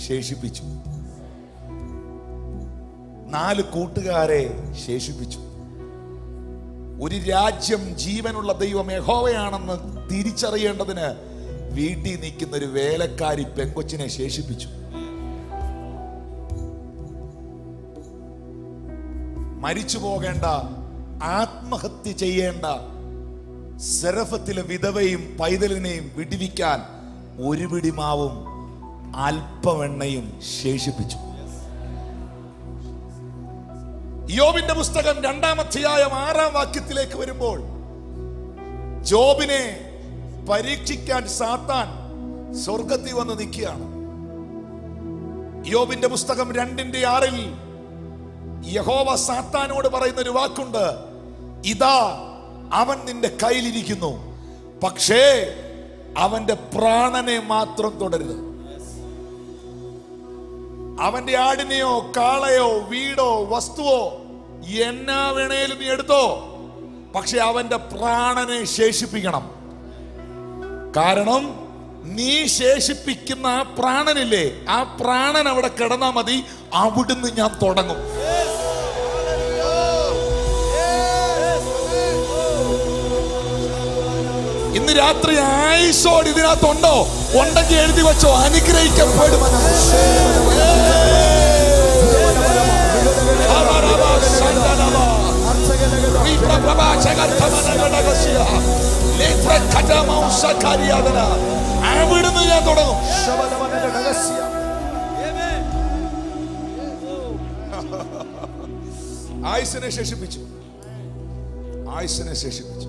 ശേഷിപ്പിച്ചു. 4 കൂട്ടുകാരെ ശേഷിപ്പിച്ചു. ഒരു രാജ്യം, ജീവനുള്ള ദൈവം യഹോവയാണെന്ന് തിരിച്ചറിയേണ്ടതിന് വീട്ടിൽ നിൽക്കുന്ന ഒരു വേലക്കാരി പെങ്കൊച്ചിനെ ശേഷിപ്പിച്ചു. മരിച്ചു പോകേണ്ട, ആത്മഹത്യ ചെയ്യേണ്ട സെറഫത്തിലെ വിധവയും പൈതലിനെയും വിടുവിക്കാൻ ഒരു പിടി മാവും അല്പമെണ്ണയും ശേഷിപ്പിച്ചു. യോബിന്റെ പുസ്തകം 2-ാം അധ്യായം 6-ാം വാക്യത്തിലേക്ക് വരുമ്പോൾ ജോബിനെ പരീക്ഷിക്കാൻ സാത്താൻ സ്വർഗത്തിൽ വന്ന് നിൽക്കുകയാണ്. യോബിന്റെ പുസ്തകം 2:6 യഹോവ സാത്താനോട് പറയുന്ന ഒരു വാക്കുണ്ട്, ഇതാ അവൻ നിന്റെ കയ്യിലിരിക്കുന്നു, പക്ഷേ അവന്റെ പ്രാണനെ മാത്രം തുടരുത്. അവന്റെ ആടിനെയോ കാളയോ വീടോ വസ്തുവോ എന്നാ വേണേലും നീ എടുത്തോ, പക്ഷെ അവന്റെ പ്രാണനെ ശേഷിപ്പിക്കണം. കാരണം നീ ശേഷിപ്പിക്കുന്ന ആ പ്രാണനില്ലേ, ആ പ്രാണൻ അവിടെ കിടന്നാ മതി, അവിടുന്ന് ഞാൻ തുടങ്ങും. ഇന്ന് രാത്രി ആയുസോട് ഇതിനകത്തുണ്ടോ? ഉണ്ടെങ്കിൽ എഴുതി വെച്ചോ, അനുഗ്രഹിക്കപ്പെടും. അവിടുന്ന് ഞാൻ തുടങ്ങും. ആയുസിനെ ശേഷിപ്പിച്ചു, ആയുസിനെ ശേഷിപ്പിച്ചു.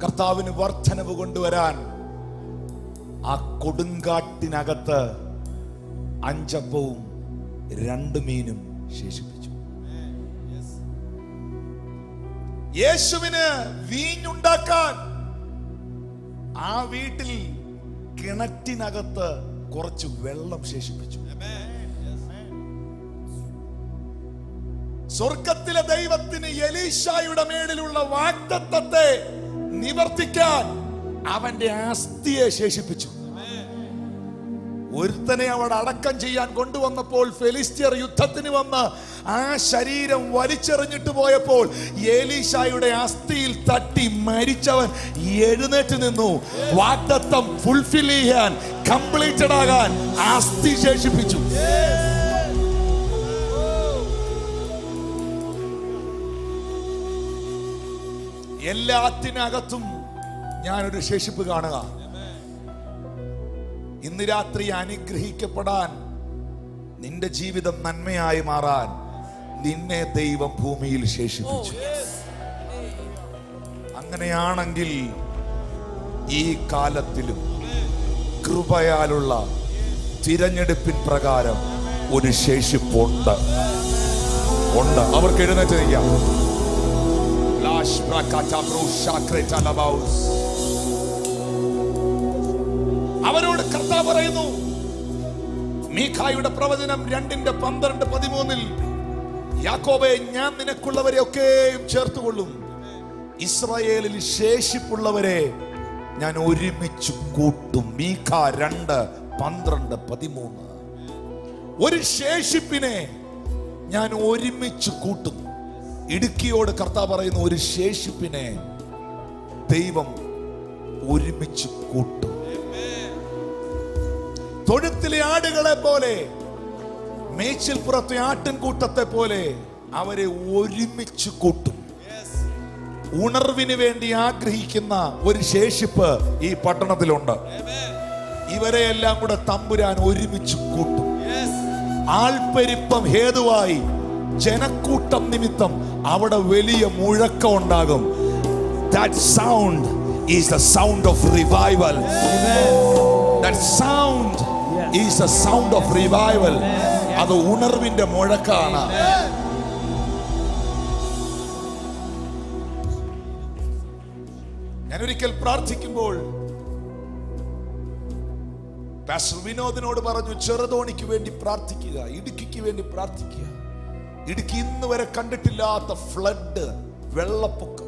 കർത്താവിന് വർധനവ് കൊണ്ടുവരാൻ ആ കൊടുങ്കാട്ടിനകത്ത് 5 അപ്പവും 2 മീനും ശേഷിപ്പിച്ചു. യേശുവിന് വീഞ്ഞുണ്ടാക്കാൻ ആ വീട്ടിൽ കിണറ്റിനകത്ത് കുറച്ച് വെള്ളം ശേഷിപ്പിച്ചു. സ്വർഗത്തിലെ ദൈവത്തിന് എലീശായുടെ മേലിലുള്ള വാഗ്ദത്തത്തെ നിവർത്തിക്കാൻ അവന്റെ അസ്ഥിയെ ശേഷിപ്പിച്ചു. ഒരുത്തനെ അവിടെ അടക്കം ചെയ്യാൻ കൊണ്ടുവന്നപ്പോൾ ഫെലിസ്ത്യർ യുദ്ധത്തിന് വന്ന് ആ ശരീരം വലിച്ചെറിഞ്ഞിട്ട് പോയപ്പോൾ എലീശായുടെ അസ്ഥിയിൽ തട്ടി മരിച്ചവൻ എഴുന്നേറ്റ് നിന്നു. വാഗ്ദത്തം ഫുൾഫിൽ ചെയ്യാൻ, കംപ്ലീറ്റഡ് ആകാൻ അസ്ഥി ശേഷിപ്പിച്ചു. എല്ലാത്തിനകത്തും ഞാനൊരു ശേഷിപ്പ് കാണുക. ഇന്ന് രാത്രി അനുഗ്രഹിക്കപ്പെടാൻ, നിന്റെ ജീവിതം നന്മയായി മാറാൻ നിന്നെ ദൈവം ഭൂമിയിൽ ശേഷിപ്പിച്ചു. അങ്ങനെയാണെങ്കിൽ ഈ കാലത്തിലും കൃപയാലുള്ള തിരഞ്ഞെടുപ്പിൻ പ്രകാരം ഒരു ശേഷിപ്പുണ്ട്. അവർക്ക് എഴുന്നേറ്റ് നിൽക്കാം. അവരോട് കർത്താവ് പറയുന്നു, മീഖായുടെ പ്രവചനം 2:12-13 യാക്കോബേ, ഞാൻ നിനക്കുള്ളവരെ ഒക്കെയും ചേർത്തുകൊള്ളും, ഇസ്രായേലിൽ ശേഷിപ്പുള്ളവരെ ഞാൻ ഒരുമിച്ച് കൂട്ടും. മീഖ 2:12-13 ഒരു ശേഷിപ്പിനെ ഞാൻ ഒരുമിച്ച് കൂട്ടും. ഇടുക്കിയോട് കർത്താവ് പറയുന്നു, ഒരു ശേഷിപ്പിനെ ദൈവം ഒരുമിച്ച് കൂട്ടും. തൊഴുത്തിലെ ആടുകളെ പോലെ, മേച്ചിൽപ്പുറത്തെ ആട്ടിൻകൂട്ടത്തെ പോലെ അവരെ ഒരുമിച്ച് കൂട്ടും. ഉണർവിന് വേണ്ടി ആഗ്രഹിക്കുന്ന ഒരു ശേഷിപ്പ് ഈ പട്ടണത്തിലുണ്ട്. ഇവരെ എല്ലാം കൂടെ തമ്പുരാൻ ഒരുമിച്ച് കൂട്ടും. ആൾപ്പെരുപ്പം ഹേതുവായി ജനക്കൂട്ടം നിമിത്തം അവിടെ വലിയ മുഴക്കം ഉണ്ടാകും. That sound is the sound of revival. That sound is the sound of revival. അത് ഉണർവിന്റെ മുഴക്കാണ്. ഞാൻ ഒരിക്കൽ പ്രാർത്ഥിക്കുമ്പോൾ പാസ്റ്റർ വിനോദിനോട് പറഞ്ഞു, ചെറുതോണിക്ക് വേണ്ടി പ്രാർത്ഥിക്കുക, ഇടുക്കിക്ക് വേണ്ടി പ്രാർത്ഥിക്കുക. ഇടുക്കി ഇന്ന് വരെ കണ്ടിട്ടില്ലാത്ത ഫ്ലഡ്, വെള്ളപ്പൊക്കം,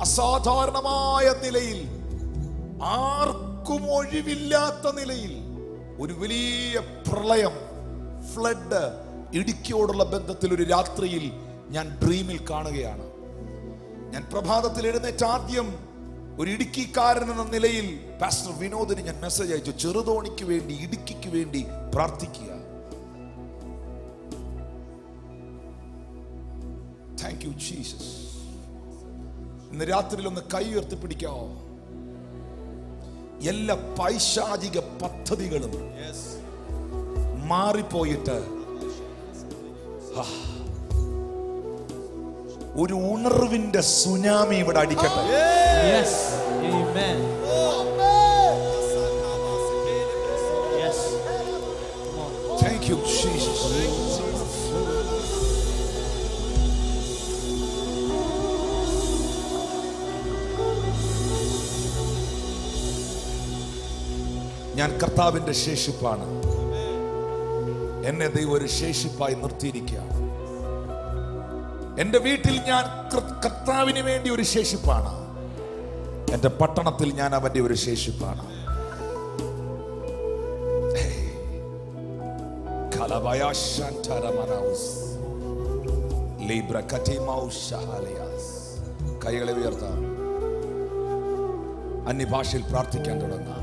അസാധാരണമായ നിലയിൽ, ആർക്കും ഒഴിവില്ലാത്ത നിലയിൽ ഒരു വലിയ പ്രളയം, ഫ്ലഡ് ഇടുക്കിയോടുള്ള ബന്ധത്തിൽ ഒരു രാത്രിയിൽ ഞാൻ ഡ്രീമിൽ കാണുകയാണ്. ഞാൻ പ്രഭാതത്തിൽ എഴുന്നേറ്റ് ആദ്യം ഒരു ഇടുക്കിക്കാരൻ എന്ന നിലയിൽ പാസ്റ്റർ വിനോദിന് ഞാൻ മെസ്സേജ് അയച്ചു, ചെറുതോണിക്ക് വേണ്ടി, ഇടുക്കിക്ക് വേണ്ടി പ്രാർത്ഥിക്കുക. Thank you Jesus. ഇന്ന് രാത്രിയിൽ ഒന്ന് കൈ ഉയർത്തി പിടിക്കാവോ? എല്ലാ പൈശാചിക പദ്ധതികളും മാറിപ്പോയിട്ട് ഒരു ഉണർവിന്റെ സുനാമി ഇവിടെ അടിക്കട്ടെ. Thank you, Jesus. ഞാൻ കർത്താവിന്റെ ശേഷിപ്പാണ്. എന്നെ ദൈവം ഒരു ശേഷിപ്പായി നിർത്തിയിരിക്കുകയാണ്. എന്റെ വീട്ടിൽ ഞാൻ കർത്താവിന് വേണ്ടി ഒരു ശേഷിപ്പാണ്. എന്റെ പട്ടണത്തിൽ ഞാൻ അവന്റെ ഒരു ശേഷിപ്പാണ്. കൈകളെ ഉയർത്താം. അന്യഭാഷയിൽ പ്രാർത്ഥിക്കാൻ തുടങ്ങാം.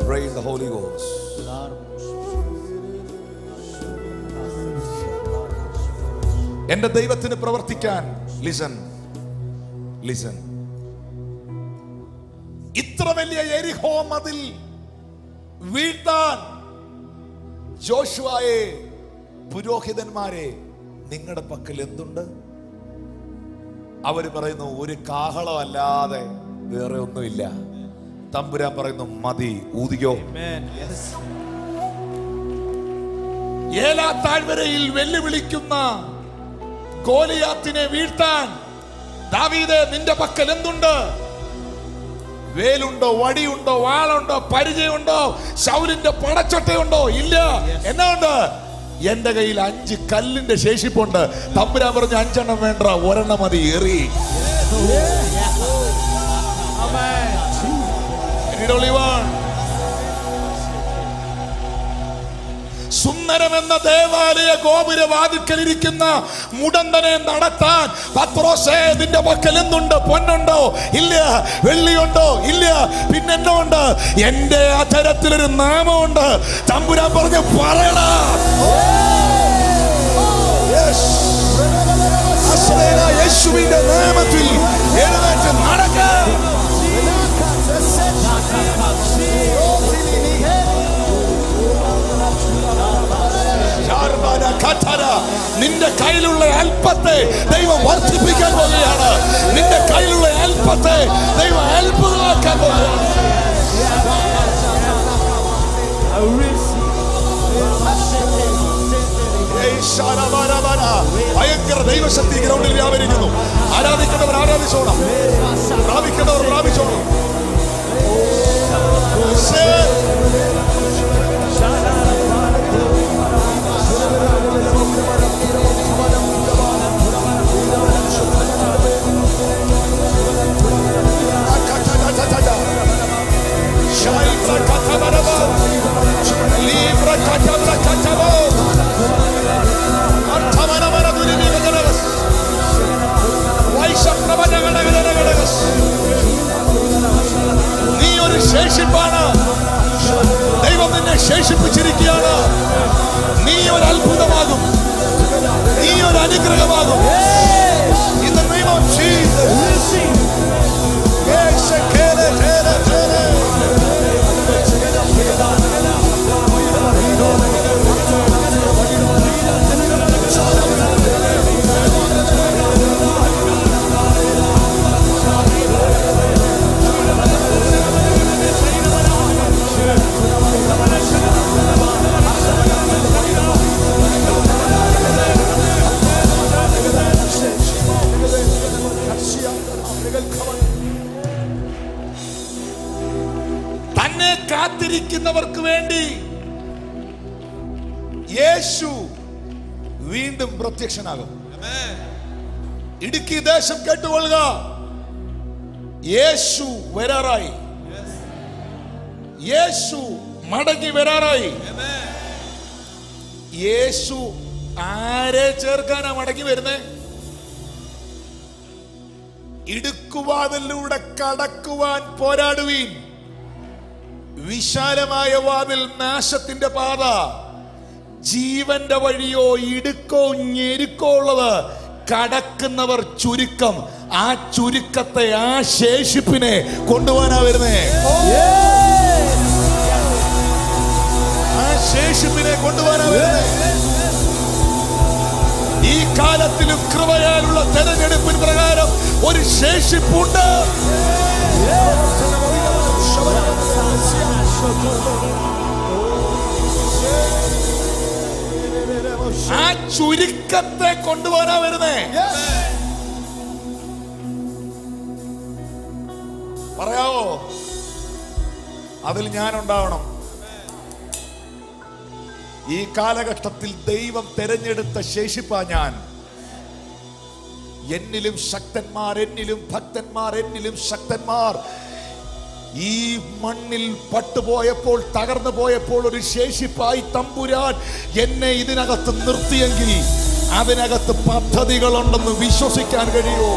Praise the Holy Ghost. എന്റെ ദൈവത്തിന് പ്രവർത്തിക്കാൻ ലിസൺ. ഇത്ര വലിയ യെരിഹോ മതിൽ വീഴ്ത്താൻ ജോഷുവയെ, പുരോഹിതന്മാരെ, നിങ്ങളുടെ പക്കൽ എന്തുണ്ട്? അവര് പറയുന്നു, ഒരു കാഹളം അല്ലാതെ വേറെ ഒന്നുമില്ല. തമ്പുരാൻ പറയുന്നു, മതി, ഊതിയോ. ഏലാ താഴ്വരയിൽ വെല്ലുവിളിക്കുന്ന ഗോലിയാത്തിനെ വീഴ്ത്താൻ ദാവീദേ, നിന്റെ പക്കൽ എന്തുണ്ട്? വേലുണ്ടോ, വടിയുണ്ടോ, വാളുണ്ടോ, പരിചയമുണ്ടോ, ശൗലിന്റെ പടച്ചൊട്ടയുണ്ടോ? ഇല്ല. എന്നാ ഉണ്ട്? എന്റെ കയ്യിൽ 5 കല്ലിന്റെ ശേഷിപ്പുണ്ട്. തമ്പുരാൻ പറഞ്ഞു, 5 എണ്ണം വേണ്ട, 1 എണ്ണം മതി, എറി. സുന്ദരമെന്ന ദേവാലയ ഗോപുരവാതിൽക്കലിരിക്കുന്ന മുടന്തനെ നടത്താൻ പത്രോസേ, നിന്റെ പക്കൽ എന്തുണ്ട്? പൊന്നുണ്ടോ? ഇല്ല. വെള്ളിയുണ്ടോ? ഇല്ല. പിന്നെന്തോ ഉണ്ട്? എന്റെ അധരത്തിലൊരു നാമമുണ്ട്. തമ്പുരാൻ പറഞ്ഞു, പറയടാ. യേശുവിന്റെ നാമത്തിൽ എഴുന്നേറ്റ് നടക്കാം. നിന്റെ കയ്യിലുള്ള അല്പത്തെ ദൈവം വർദ്ധിപ്പിക്കാൻ പോവുകയാണ്. നിന്റെ കയ്യിലുള്ള അല്പത്തെ ദൈവം അത്ഭുതമാക്കാൻ പോവുകയാണ്. ഭയങ്കര ദൈവശക്തി ഗ്രൗണ്ടിൽ വ്യാപരിക്കുന്നു. ആരാധിക്കേണ്ടവർ ആരാധിച്ചോണം, പ്രാപിക്കേണ്ടവർ പ്രാപിച്ചോണം. നീ ഒരു ശേഷിപ്പാണ്. ദൈവം നിന്നെ ശേഷിപ്പിച്ചിരിക്കുകയാണ്. നീ ഒരു അത്ഭുതമാകും. നീ ഒരു അനുഗ്രഹമാകും. In the name of Jesus. തന്നെ കാത്തിരിക്കുന്നവർക്ക് വേണ്ടി യേശു വീണ്ടും പ്രത്യക്ഷനാകും. ഇടുക്കി ദേശം കേട്ടുകൊള്ളുക, യേശു വരാറായി. യേശു മടങ്ങി വരാറായി. യേശു ആരെ ചേർക്കാനാ മടങ്ങി വരുന്നേ? ഇടുക്കുവാതിലൂടെ കടക്കുവാൻ പോരാടുവീൻ. വിശാലമായ വാതിൽ നാശത്തിന്റെ പാത. ജീവന്റെ വഴിയോ ഇടുക്കോ ഞെരുക്കോ ഉള്ളത്. കടക്കുന്നവർ ചുരുക്കം. ആ ചുരുക്കത്തെ, ആ ശേഷിപ്പിനെ കൊണ്ടുപോകാനാ വരുന്നേ. ആ ശേഷിപ്പിനെ കൊണ്ടുവരാൻ ഈ കാലത്തിലും കൃപയാലുള്ള തെരഞ്ഞെടുപ്പിൻ പ്രകാരം ഒരു ശേഷിപ്പുണ്ട്. ആ ചുരുക്കത്തെ കൊണ്ടുപോകാനാ വരുന്നേ. പറയാവോ? അതിൽ ഞാൻ ഉണ്ടാവണം. ഈ കാലഘട്ടത്തിൽ ദൈവം തെരഞ്ഞെടുത്ത ശേഷിപ്പാ ഞാൻ. എന്നിലും ശക്തന്മാർ, എന്നിലും ഭക്തന്മാർ, എന്നിലും ശക്തന്മാർ. ഈ മണ്ണിൽ പട്ടുപോയപ്പോൾ, തകർന്നു പോയപ്പോൾ ഒരു ശേഷിപ്പായി തമ്പുരാൻ എന്നെ ഇതിനകത്ത് നിർത്തിയെങ്കിൽ അതിനകത്ത് പദ്ധതികളുണ്ടെന്ന് വിശ്വസിക്കാൻ കഴിയുമോ?